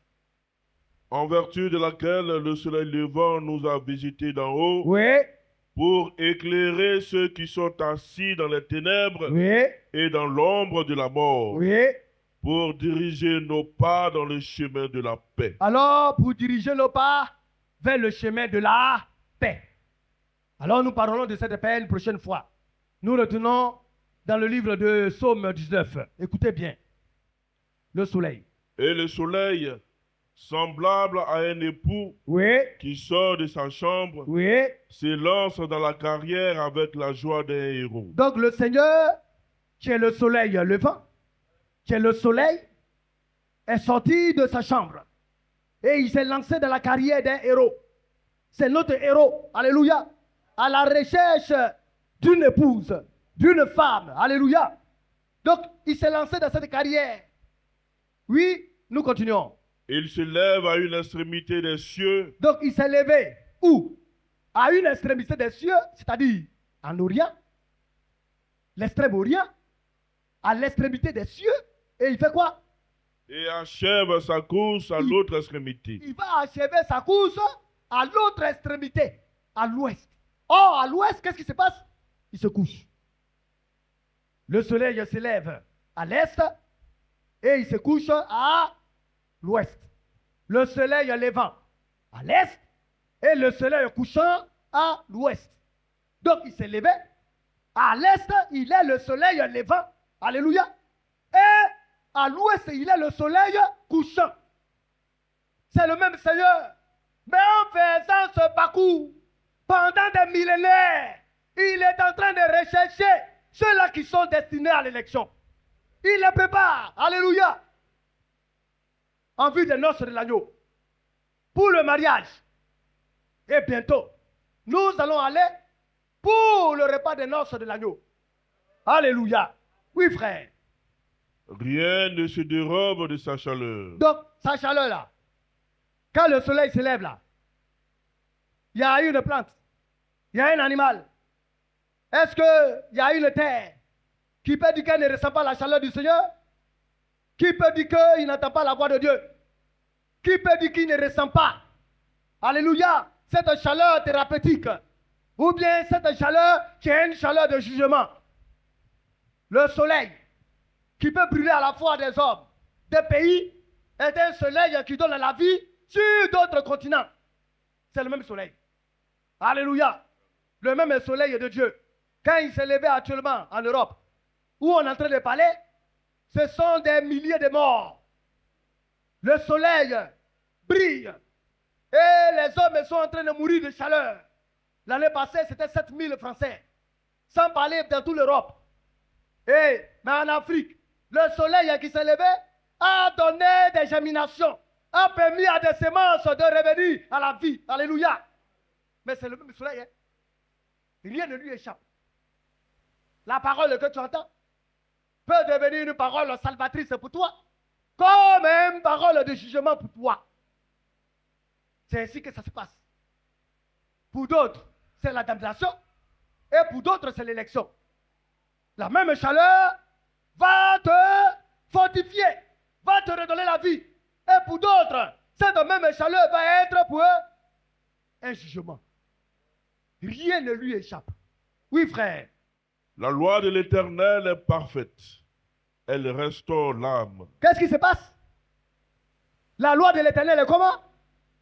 Speaker 2: En vertu de laquelle le soleil levant nous a visités d'en haut.
Speaker 1: Oui.
Speaker 2: Pour éclairer ceux qui sont assis dans les ténèbres.
Speaker 1: Oui.
Speaker 2: Et dans l'ombre de la mort.
Speaker 1: Oui.
Speaker 2: Pour diriger nos pas dans le chemin de la paix.
Speaker 1: Alors, pour diriger nos pas vers le chemin de la paix. Alors, nous parlerons de cette paix une prochaine fois. Nous retenons dans le livre de Psaume 19. Écoutez bien. Le soleil.
Speaker 2: Et le soleil, semblable à un époux
Speaker 1: Oui.
Speaker 2: qui sort de sa chambre,
Speaker 1: Oui.
Speaker 2: s'élance dans la carrière avec la joie d'un héros.
Speaker 1: Donc, le Seigneur, qui est le soleil levant, qui est le soleil, est sorti de sa chambre. Et il s'est lancé dans la carrière d'un héros. C'est notre héros. Alléluia. À la recherche d'une épouse, d'une femme. Alléluia. Donc, il s'est lancé dans cette carrière. Oui, nous continuons.
Speaker 2: Il se lève à une extrémité des cieux.
Speaker 1: Donc, il s'est levé. Où? À une extrémité des cieux, c'est-à-dire en Orient, l'extrême Orient, à l'extrémité des cieux. Et il fait quoi?
Speaker 2: Et achève sa course à l'autre extrémité.
Speaker 1: Il va achever sa course à l'autre extrémité, à l'ouest. Or, à l'ouest, qu'est-ce qui se passe? Il se couche. Le soleil se lève à l'est et il se couche à l'ouest. Le soleil levant à l'est et le soleil couchant à l'ouest. Donc, il s'est levé. À l'est, il est le soleil levant. Alléluia. Et à l'ouest, il est le soleil couchant. C'est le même Seigneur. Mais en faisant ce parcours, pendant des millénaires, il est en train de rechercher ceux-là qui sont destinés à l'élection. Il les prépare. Alléluia. En vue des noces de l'agneau. Pour le mariage. Et bientôt, nous allons aller pour le repas des noces de l'agneau. Alléluia. Oui, frère.
Speaker 2: Rien ne se dérobe de sa chaleur.
Speaker 1: Donc, sa chaleur là, quand le soleil se lève là, il y a une plante, il y a un animal. Est-ce qu'il y a une terre qui peut dire qu'elle ne ressent pas la chaleur du Seigneur? Qui peut dire qu'il n'entend pas la voix de Dieu? Qui peut dire qu'il ne ressent pas, alléluia, cette chaleur thérapeutique? Ou bien cette chaleur qui est une chaleur de jugement? Le soleil qui peut brûler à la fois des hommes, des pays, est un soleil qui donne la vie sur d'autres continents. C'est le même soleil. Alléluia. Le même soleil de Dieu. Quand il s'est levé actuellement en Europe, où on est en train de parler, ce sont des milliers de morts. Le soleil brille. Et les hommes sont en train de mourir de chaleur. L'année passée, c'était 7000 Français. Sans parler dans toute l'Europe. Mais en Afrique, le soleil qui s'est levé a donné des germinations, a permis à des semences de revenir à la vie. Alléluia. Mais c'est le même soleil. Hein? Rien ne lui échappe. La parole que tu entends peut devenir une parole salvatrice pour toi, comme une parole de jugement pour toi. C'est ainsi que ça se passe. Pour d'autres, c'est la damnation, et pour d'autres, c'est l'élection. La même chaleur va te fortifier, va te redonner la vie. Et pour d'autres, cette même chaleur va être pour eux un jugement. Rien ne lui échappe. Oui, frère.
Speaker 2: La loi de l'Éternel est parfaite. Elle restaure l'âme.
Speaker 1: Qu'est-ce qui se passe? La loi de l'Éternel est comment?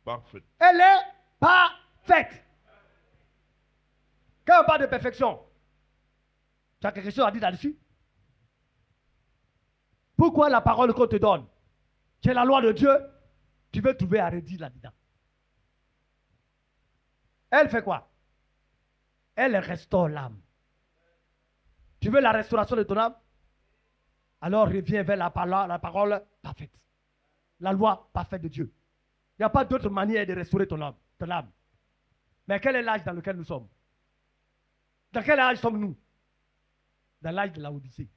Speaker 2: Parfaite.
Speaker 1: Elle est parfaite. Quand on parle de perfection, tu as quelque chose à dire là-dessus? Pourquoi la parole qu'on te donne, qui est la loi de Dieu, tu veux trouver à redire là-dedans? Elle fait quoi? Elle restaure l'âme. Tu veux la restauration de ton âme? Alors reviens vers la parole parfaite. La loi parfaite de Dieu. Il n'y a pas d'autre manière de restaurer ton âme. Mais quel est l'âge dans lequel nous sommes? Dans quel âge sommes-nous? Dans l'âge de la Odyssée.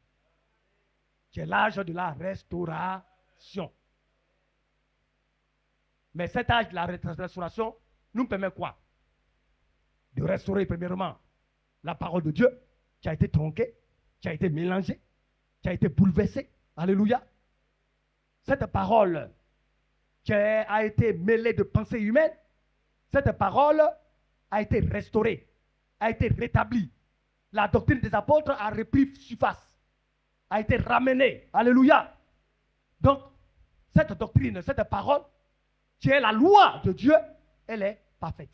Speaker 1: C'est l'âge de la restauration. Mais cet âge de la restauration nous permet quoi? De restaurer premièrement la parole de Dieu qui a été tronquée, qui a été mélangée, qui a été bouleversée. Alléluia. Cette parole qui a été mêlée de pensées humaines, cette parole a été restaurée, a été rétablie. La doctrine des apôtres a repris surface, a été ramenée. Alléluia. Donc, cette doctrine, cette parole, qui est la loi de Dieu, elle est parfaite.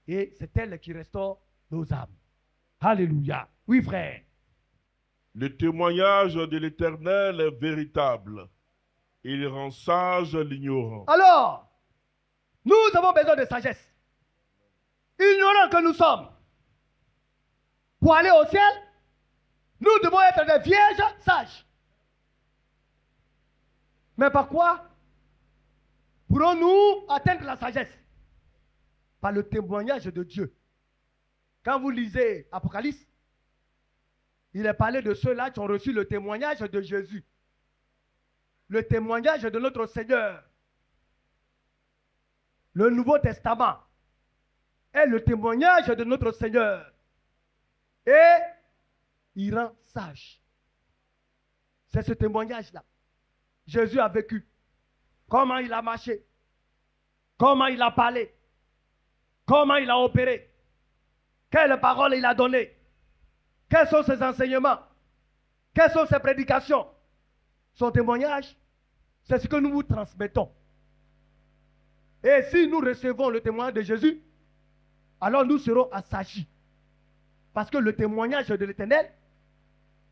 Speaker 1: Et c'est elle qui restaure nos âmes. Alléluia. Oui, frère.
Speaker 2: Le témoignage de l'Éternel est véritable. Il rend sage l'ignorant.
Speaker 1: Alors, nous avons besoin de sagesse. Ignorants que nous sommes, pour aller au ciel, nous devons être des vierges sages. Mais par quoi pourrons-nous atteindre la sagesse? Par le témoignage de Dieu. Quand vous lisez Apocalypse, il est parlé de ceux-là qui ont reçu le témoignage de Jésus. Le témoignage de notre Seigneur. Le Nouveau Testament est le témoignage de notre Seigneur. Et il rend sage. C'est ce témoignage-là. Jésus a vécu. Comment il a marché. Comment il a parlé. Comment il a opéré. Quelles paroles il a données. Quels sont ses enseignements. Quelles sont ses prédications. Son témoignage, c'est ce que nous vous transmettons. Et si nous recevons le témoignage de Jésus, alors nous serons assagis. Parce que le témoignage de l'Éternel,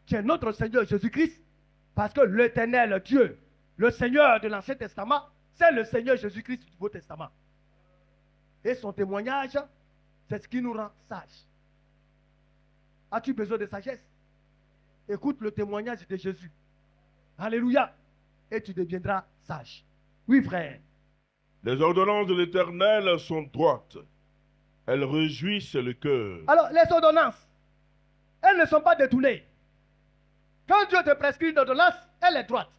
Speaker 1: qui est notre Seigneur Jésus-Christ, parce que l'Éternel Dieu, le Seigneur de l'Ancien Testament, c'est le Seigneur Jésus-Christ du Nouveau Testament. Et son témoignage, c'est ce qui nous rend sages. As-tu besoin de sagesse? Écoute le témoignage de Jésus. Alléluia. Et tu deviendras sage. Oui, frère.
Speaker 2: Les ordonnances de l'Éternel sont droites. Elles réjouissent le cœur.
Speaker 1: Alors, les ordonnances, elles ne sont pas détournées. Quand Dieu te prescrit une ordonnance, elle est droite.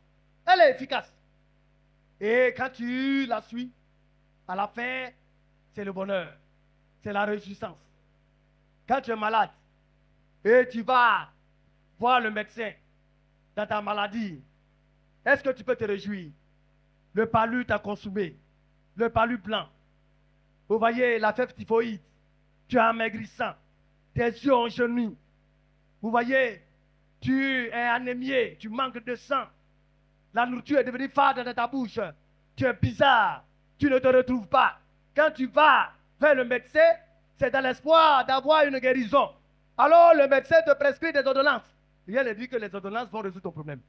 Speaker 1: Elle est efficace. Et quand tu la suis, à la fin, c'est le bonheur. C'est la réjouissance. Quand tu es malade et tu vas voir le médecin dans ta maladie, est-ce que tu peux te réjouir? Le palu t'a consumé. Le palu blanc. Vous voyez la fièvre typhoïde. Tu es amaigrissant. Tes yeux ont jauni. Vous voyez, tu es anémié. Tu manques de sang. La nourriture est devenue fade dans ta bouche. Tu es bizarre. Tu ne te retrouves pas. Quand tu vas vers le médecin, c'est dans l'espoir d'avoir une guérison. Alors le médecin te prescrit des ordonnances. Rien ne dit que les ordonnances vont résoudre ton problème.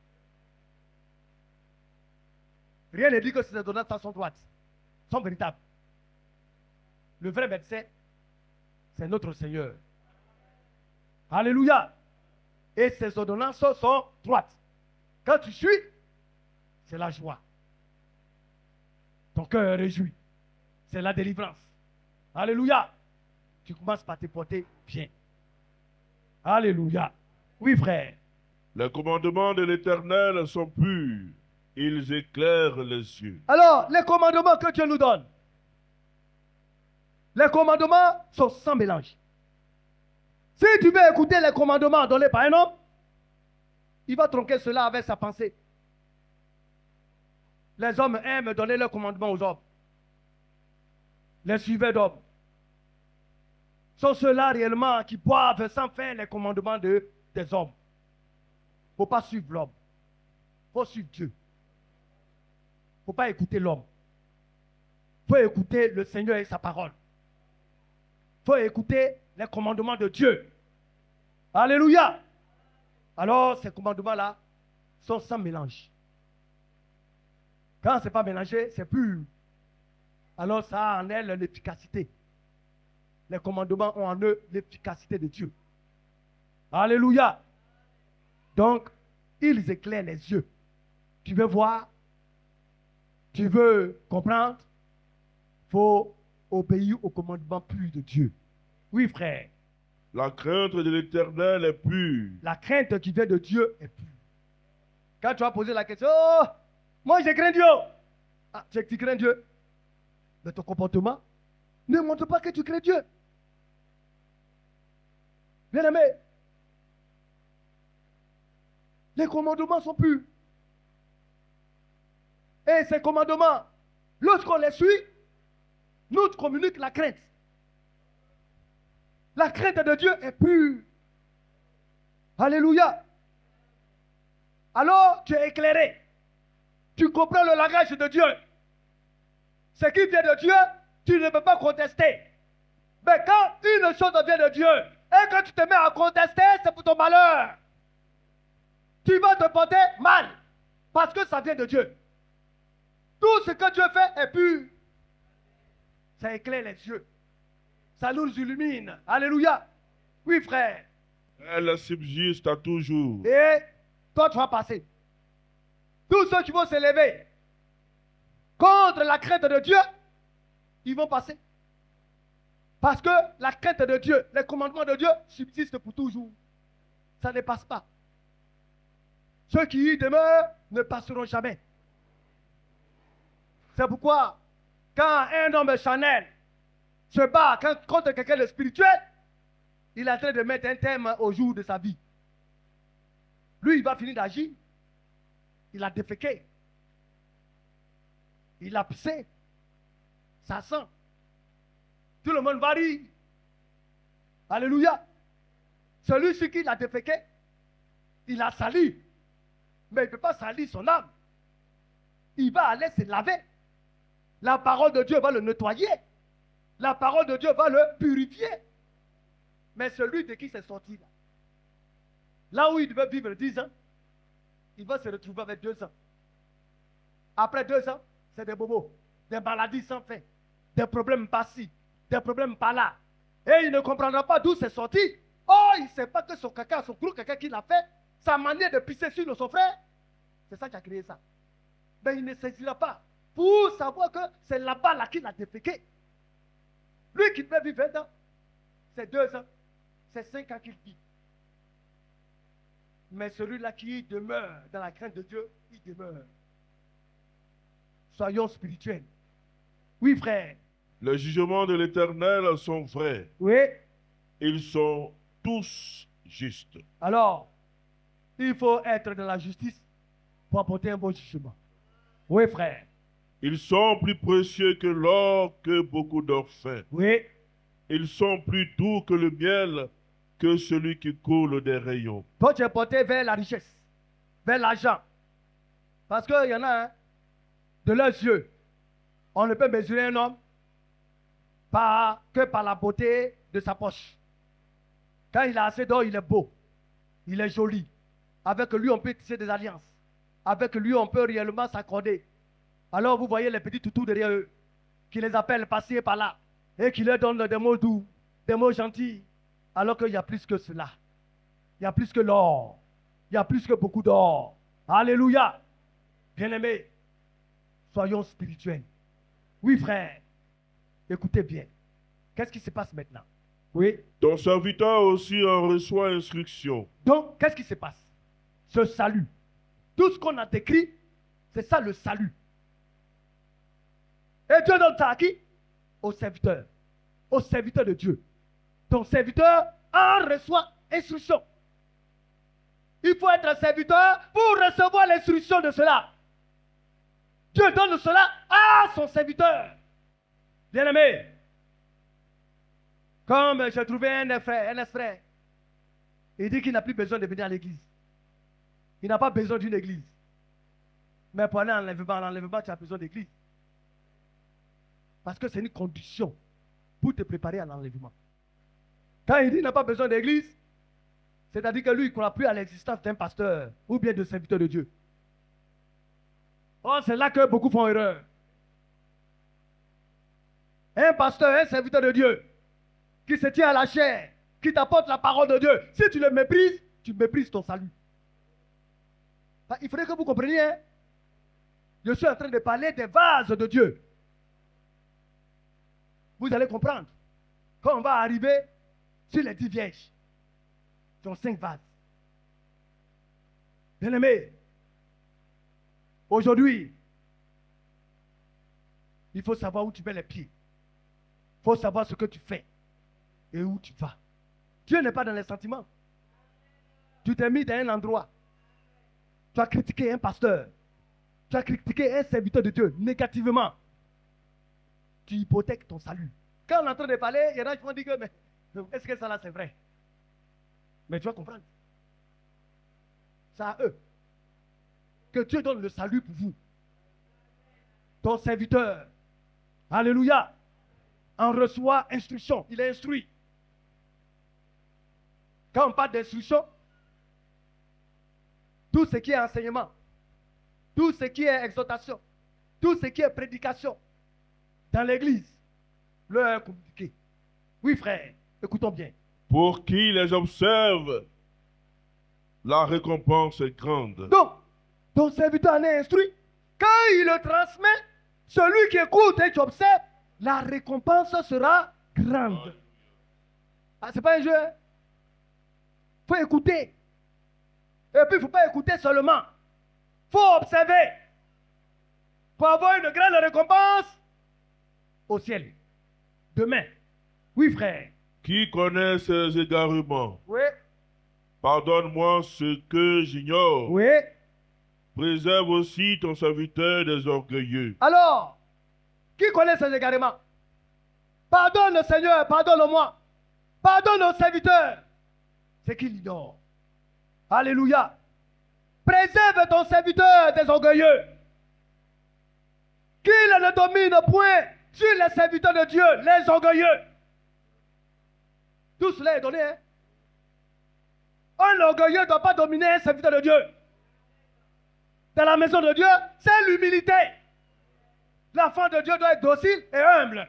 Speaker 1: Rien ne dit que ces ordonnances sont droites, sont véritables. Le vrai médecin, c'est notre Seigneur. Alléluia. Et ces ordonnances sont droites. Quand tu suis, c'est la joie. Ton cœur est réjoui. C'est la délivrance. Alléluia. Tu commences par te porter bien. Alléluia. Oui, frère.
Speaker 2: Les commandements de l'Éternel sont purs. Ils éclairent les yeux.
Speaker 1: Alors, les commandements que Dieu nous donne, les commandements sont sans mélange. Si tu veux écouter les commandements donnés par un homme, il va tronquer cela avec sa pensée. Les hommes aiment donner leurs commandements aux hommes. Les suiveurs d'hommes sont ceux-là réellement qui boivent sans fin les commandements des hommes. Il ne faut pas suivre l'homme. Il faut suivre Dieu. Il ne faut pas écouter l'homme. Il faut écouter le Seigneur et sa parole. Il faut écouter les commandements de Dieu. Alléluia. Alors, ces commandements-là sont sans mélange. Quand ce n'est pas mélangé, c'est pur. Alors, ça a en elle l'efficacité. Les commandements ont en eux l'efficacité de Dieu. Alléluia. Donc, ils éclairent les yeux. Tu veux voir? Tu veux comprendre? Il faut obéir aux commandements purs de Dieu. Oui, frère.
Speaker 2: La crainte de l'Éternel est pure.
Speaker 1: La crainte qui vient de Dieu est pure. Quand tu vas poser la question, oh, moi je crains Dieu. Ah, tu crains Dieu. Mais ton comportement ne montre pas que tu crains Dieu. Bien aimé, les commandements sont purs. Et ces commandements, lorsqu'on les suit, nous communiquent la crainte. La crainte de Dieu est pure. Alléluia. Alors tu es éclairé. Tu comprends le langage de Dieu. Ce qui vient de Dieu, tu ne peux pas contester. Mais quand une chose vient de Dieu et que tu te mets à contester, c'est pour ton malheur. Tu vas te porter mal parce que ça vient de Dieu. Tout ce que Dieu fait est pur. Ça éclaire les yeux. Ça nous illumine. Alléluia. Oui, frère.
Speaker 2: Elle subsiste à toujours.
Speaker 1: Et toi, tu vas passer. Tous ceux qui vont s'élever contre la crainte de Dieu, ils vont passer. Parce que la crainte de Dieu, les commandements de Dieu subsistent pour toujours. Ça ne passe pas. Ceux qui y demeurent ne passeront jamais. C'est pourquoi, quand un homme charnel se bat contre quelqu'un de spirituel, il est en train de mettre un terme au jour de sa vie. Lui, il va finir d'agir. Il a déféqué. Il a pissé. Ça sent. Tout le monde va rire. Alléluia. Celui-ci qui l'a déféqué, il a sali. Mais il ne peut pas salir son âme. Il va aller se laver. La parole de Dieu va le nettoyer. La parole de Dieu va le purifier. Mais celui de qui c'est sorti là, là où il devait vivre 10 ans, il va se retrouver avec 2 ans. Après 2 ans, c'est des bobos, des maladies sans fin, des problèmes par-ci, des problèmes par-là. Et il ne comprendra pas d'où c'est sorti. Oh, il ne sait pas que son caca, son gros caca qu'il a fait, sa manière de pisser sur son frère, c'est ça qui a créé ça. Mais il ne saisira pas pour savoir que c'est là-bas là qu'il a déféqué. Lui qui devait vivre 20 ans, c'est 2 ans, c'est 5 ans qu'il vit. Mais celui-là qui demeure dans la crainte de Dieu, il demeure. Soyons spirituels. Oui, frère.
Speaker 2: Les jugements de l'Éternel sont vrais.
Speaker 1: Oui.
Speaker 2: Ils sont tous justes.
Speaker 1: Alors, il faut être dans la justice pour apporter un bon jugement. Oui, frère.
Speaker 2: Ils sont plus précieux que l'or, que beaucoup d'or fin.
Speaker 1: Oui.
Speaker 2: Ils sont plus doux que le miel, que celui qui coule des rayons.
Speaker 1: Toi, tu es porté vers la richesse, vers l'argent. Parce qu'il y en a, hein, de leurs yeux, on ne peut mesurer un homme que par la beauté de sa poche. Quand il a assez d'or, il est beau, il est joli. Avec lui, on peut tisser des alliances. Avec lui, on peut réellement s'accorder. Alors, vous voyez les petits toutous derrière eux, qui les appellent par-ci et par-là, et qui leur donnent des mots doux, des mots gentils. Alors qu'il y a plus que cela. Il y a plus que l'or. Il y a plus que beaucoup d'or. Alléluia. Bien-aimés, soyons spirituels. Oui, frère. Écoutez bien. Qu'est-ce qui se passe maintenant? Oui.
Speaker 2: Ton serviteur aussi en reçoit instruction.
Speaker 1: Donc, qu'est-ce qui se passe? Ce salut. Tout ce qu'on a décrit, c'est ça le salut. Et Dieu donne ça à qui? Au serviteur. Au serviteur de Dieu. Ton serviteur en reçoit instruction. Il faut être un serviteur pour recevoir l'instruction de cela. Dieu donne cela à son serviteur. Bien-aimé, comme j'ai trouvé un ex-frère, il dit qu'il n'a plus besoin de venir à l'église. Il n'a pas besoin d'une église. Mais pour aller à l'enlèvement, tu as besoin d'église. Parce que c'est une condition pour te préparer à l'enlèvement. Quand il dit qu'il n'a pas besoin d'église, c'est-à-dire que lui, il ne croit plus à l'existence d'un pasteur ou bien de serviteur de Dieu. Oh, c'est là que beaucoup font erreur. Un pasteur, un serviteur de Dieu, qui se tient à la chair, qui t'apporte la parole de Dieu, si tu le méprises, tu méprises ton salut. Il faudrait que vous compreniez, hein? Je suis en train de parler des vases de Dieu. Vous allez comprendre. Quand on va arriver sur les 10 vierges, qui ont 5 vases. Bien-aimés, aujourd'hui, il faut savoir où tu mets les pieds. Il faut savoir ce que tu fais et où tu vas. Dieu n'est pas dans les sentiments. Tu t'es mis dans un endroit. Tu as critiqué un pasteur. Tu as critiqué un serviteur de Dieu négativement. Tu hypothèques ton salut. Quand on est en train de parler, il y en a qui vont dire que, mais est-ce que ça là c'est vrai? Mais tu vas comprendre. C'est à eux que Dieu donne le salut pour vous. Ton serviteur, alléluia, en reçoit instruction. Il est instruit. Quand on parle d'instruction, tout ce qui est enseignement, tout ce qui est exhortation, tout ce qui est prédication dans l'église, leur est communiqué. Oui, frère, écoutons bien.
Speaker 2: Pour qui les observe, la récompense est grande.
Speaker 1: Donc, ton serviteur en est instruit. Quand il le transmet, celui qui écoute et qui observe, la récompense sera grande. Ah, c'est pas un jeu. Il faut écouter. Et puis, il ne faut pas écouter seulement. Il faut observer. Pour avoir une grande récompense au ciel. Demain. Oui, frère.
Speaker 2: Qui connaît ses égarements?
Speaker 1: Oui.
Speaker 2: Pardonne-moi ce que j'ignore.
Speaker 1: Oui.
Speaker 2: Préserve aussi ton serviteur des orgueilleux.
Speaker 1: Alors, qui connaît ces égarements? Pardonne, Seigneur, pardonne-moi. Pardonne au serviteur. C'est qu'il ignore. Alléluia. Préserve ton serviteur des orgueilleux. Qu'il ne domine point sur les serviteurs de Dieu, les orgueilleux. Tout cela est donné. Hein? Un orgueilleux ne doit pas dominer un serviteur de Dieu. Dans la maison de Dieu, c'est l'humilité. L'enfant de Dieu doit être docile et humble.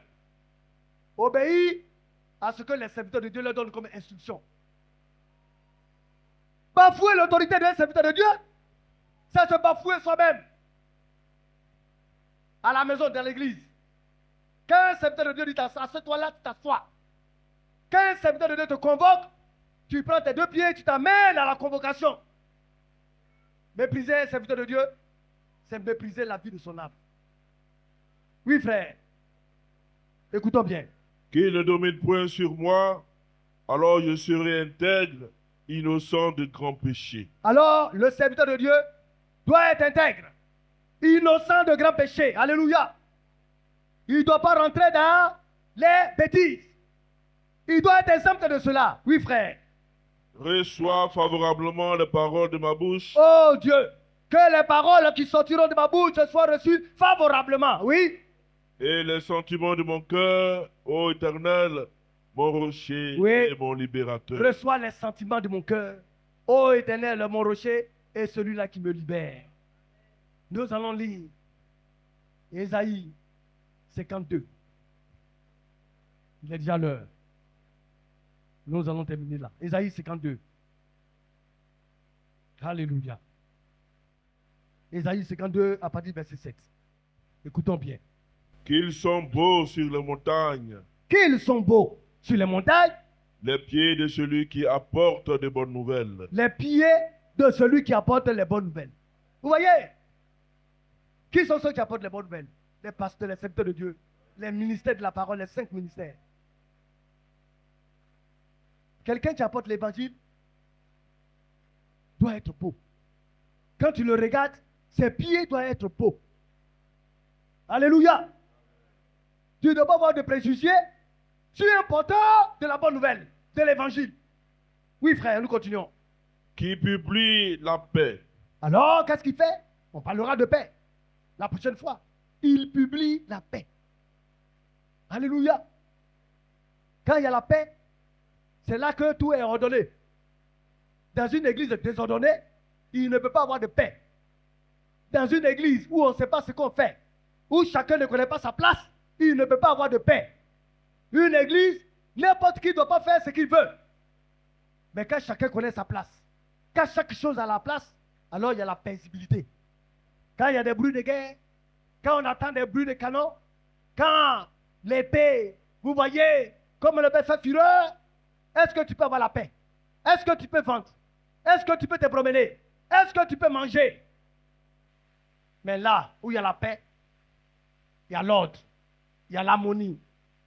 Speaker 1: Obéir à ce que les serviteurs de Dieu leur donnent comme instruction. Bafouer l'autorité d'un serviteur de Dieu, c'est se bafouer soi-même. À la maison, dans l'église. Quand un serviteur de Dieu dit assieds-toi là, tu t'assois. Quand un serviteur de Dieu te convoque, tu prends tes deux pieds, tu t'amènes à la convocation. Mépriser un serviteur de Dieu, c'est mépriser la vie de son âme. Oui, frère. Écoutons bien.
Speaker 2: Qu'il ne domine point sur moi, alors je serai intègre, innocent de grands péchés.
Speaker 1: Alors, le serviteur de Dieu doit être intègre, innocent de grands péchés. Alléluia. Il ne doit pas rentrer dans les bêtises. Il doit être exempt de cela. Oui, frère.
Speaker 2: Reçois favorablement les paroles de ma bouche
Speaker 1: Oh Dieu, que les paroles qui sortiront de ma bouche soient reçues favorablement. Oui.
Speaker 2: et les sentiments de mon cœur, ô Éternel, mon rocher
Speaker 1: Oui.
Speaker 2: et mon libérateur.
Speaker 1: Reçois les sentiments de mon cœur. Ô Éternel, mon rocher est celui-là qui me libère. Nous allons lire Ésaïe 52. Il est déjà l'heure. Nous allons terminer là. Ésaïe 52. Alléluia. Ésaïe 52 à partir du verset 7. Écoutons bien.
Speaker 2: Qu'ils sont beaux sur les montagnes,
Speaker 1: Qu'ils sont beaux sur les montagnes,
Speaker 2: les pieds de celui qui apporte de bonnes nouvelles,
Speaker 1: les pieds de celui qui apporte les bonnes nouvelles. Vous voyez? Qui sont ceux qui apportent les bonnes nouvelles? Les pasteurs, les serviteurs de Dieu, les ministères de la parole, les 5 ministères. Quelqu'un qui apporte l'évangile doit être beau. Quand tu le regardes, ses pieds doivent être beaux. Alléluia. Tu ne dois pas avoir de préjugés. Tu es un porteur de la bonne nouvelle, de l'évangile. Oui, frère, nous continuons.
Speaker 2: qui publie la paix,
Speaker 1: Alors, qu'est-ce qu'il fait? On parlera de paix la prochaine fois. Il publie la paix. Alléluia. Quand il y a la paix, c'est là que tout est ordonné. Dans une église désordonnée, il ne peut pas avoir de paix. Dans une église où on ne sait pas ce qu'on fait, où chacun ne connaît pas sa place, il ne peut pas avoir de paix. Une église, n'importe qui ne doit pas faire ce qu'il veut. Mais quand chacun connaît sa place, quand chaque chose a la place, alors il y a la paisibilité. Quand il y a des bruits de guerre, quand on entend des bruits de canon, quand l'épée, vous voyez, comme le fait fureur, est-ce que tu peux avoir la paix? Est-ce que tu peux vendre? Est-ce que tu peux te promener? Est-ce que tu peux manger? Mais là où il y a la paix, il y a l'ordre, il y a l'harmonie,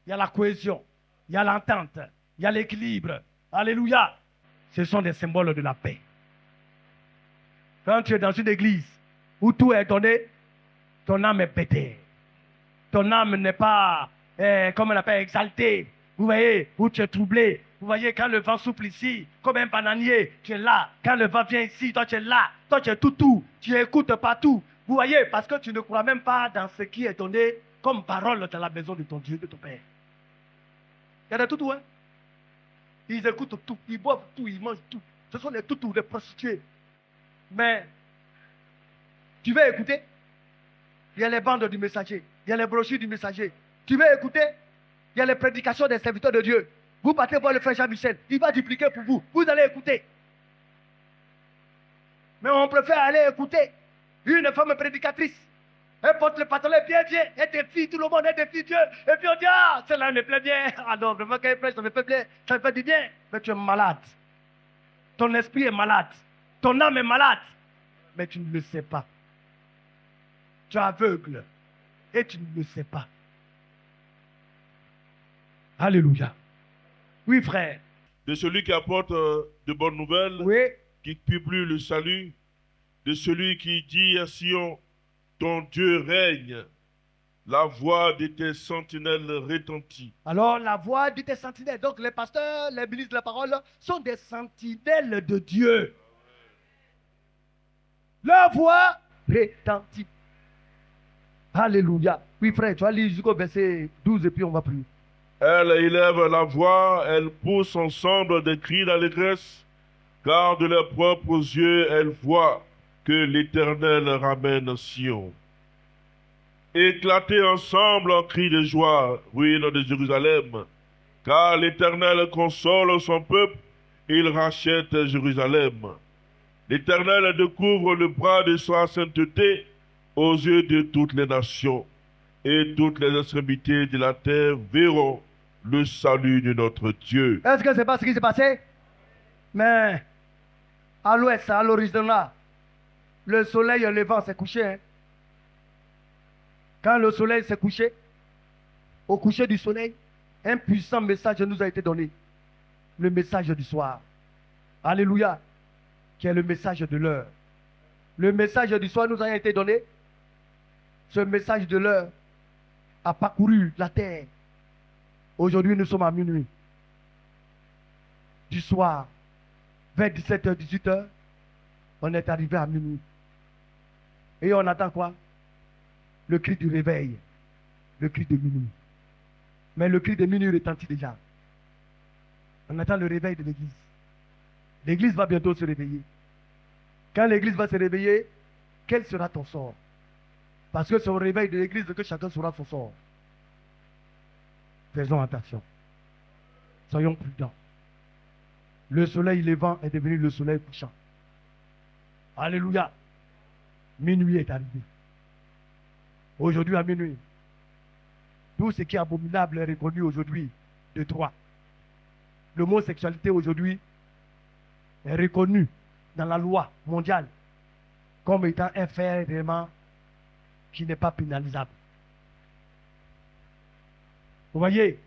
Speaker 1: il y a la cohésion, il y a l'entente, il y a l'équilibre. Alléluia. Ce sont des symboles de la paix. Quand tu es dans une église où tout est donné, ton âme est bêtée. Ton âme n'est pas, comme on appelle, exaltée. Vous voyez, où tu es troublé. Vous voyez, quand le vent souffle ici, comme un bananier, tu es là. Quand le vent vient ici, toi tu es là. Toi tu es tout. Tu écoutes partout. Vous voyez, parce que tu ne crois même pas dans ce qui est donné comme parole dans la maison de ton Dieu, de ton Père. Il y a des toutous, hein? Ils écoutent tout, ils boivent tout, ils mangent tout. Ce sont les toutous, les prostituées. Mais, tu veux écouter? Il y a les bandes du messager, il y a les brochures du messager. Tu veux écouter? Il y a les prédications des serviteurs de Dieu. Vous partez voir le frère Jean-Michel, il va dupliquer pour vous. Vous allez écouter. Mais on préfère aller écouter une femme prédicatrice. Elle porte le pantalon bien, elle défie tout le monde, elle défie Dieu. Et puis on dit, ah, celle-là me plaît bien. Ah non, vraiment qu'elle plaît, ça me plaît bien, ça me fait du bien. Mais tu es malade. Ton esprit est malade. Ton âme est malade. Mais tu ne le sais pas. Tu es aveugle. Et tu ne le sais pas. Alléluia. Oui, frère.
Speaker 2: de celui qui apporte de bonnes nouvelles,
Speaker 1: Oui.
Speaker 2: qui publie le salut, de celui qui dit à Sion, ton Dieu règne, la voix de tes sentinelles retentit.
Speaker 1: Alors, la voix de tes sentinelles. Donc, les pasteurs, les ministres de la parole sont des sentinelles de Dieu. Leur voix retentit. Alléluia. Oui, frère, tu vas lire jusqu'au verset 12 et puis on va prier.
Speaker 2: Elle élève la voix, elle pousse ensemble des cris d'allégresse, car de leurs propres yeux, elle voit que l'Éternel ramène Sion. Éclatez ensemble en cris de joie, ruines de Jérusalem, car l'Éternel console son peuple, il rachète Jérusalem. L'Éternel découvre le bras de sa sainteté aux yeux de toutes les nations, et toutes les extrémités de la terre verront le salut de notre Dieu.
Speaker 1: Est-ce que c'est pas ce qui s'est passé? Mais à l'ouest, à l'horizon là, le soleil levant s'est couché. Hein. Quand le soleil s'est couché, au coucher du soleil, un puissant message nous a été donné. Le message du soir. Alléluia. Qui est le message de l'heure. Le message du soir nous a été donné. Ce message de l'heure a parcouru la terre. Aujourd'hui, nous sommes à minuit. Du soir, vers 17h, 18h, on est arrivé à minuit. Et on attend quoi? Le cri du réveil. Le cri de minuit. Mais le cri de minuit retentit déjà. On attend le réveil de l'église. L'église va bientôt se réveiller. Quand l'église va se réveiller, quel sera ton sort? Parce que c'est au réveil de l'église que chacun saura son sort. Faisons attention. Soyons prudents. Le soleil levant est devenu le soleil couchant. Alléluia. Minuit est arrivé. Aujourd'hui à minuit, tout ce qui est abominable est reconnu aujourd'hui de droit. L'homosexualité aujourd'hui est reconnue dans la loi mondiale comme étant un fait vraiment qui n'est pas pénalisable. Vous voyez,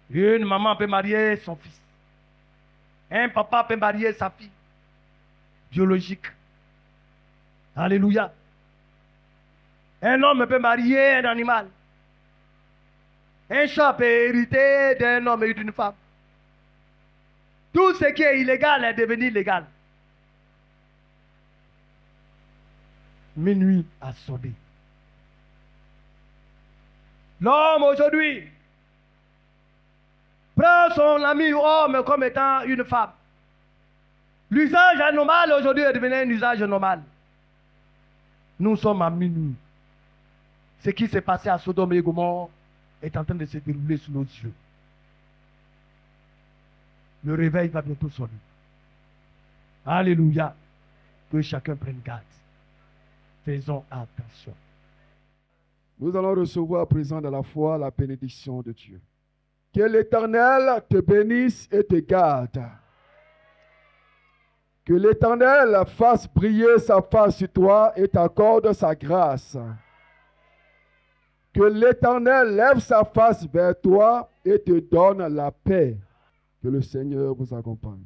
Speaker 1: une maman peut marier son fils. Un papa peut marier sa fille biologique. Alléluia. Un homme peut marier un animal. Un chat peut hériter d'un homme et d'une femme. Tout ce qui est illégal est devenu légal. Minuit a sonné. L'homme aujourd'hui prend son ami homme comme étant une femme. L'usage anormal aujourd'hui est devenu un usage normal. Nous sommes à minuit. Ce qui s'est passé à Sodome et Gomorrhe est en train de se dérouler sous nos yeux. Le réveil va bientôt sonner. Alléluia. Que chacun prenne garde. Faisons attention.
Speaker 3: Nous allons recevoir à présent de la foi la bénédiction de Dieu. Que l'Éternel te bénisse et te garde. Que l'Éternel fasse briller sa face sur toi et t'accorde sa grâce. Que l'Éternel lève sa face vers toi et te donne la paix. Que le Seigneur vous accompagne.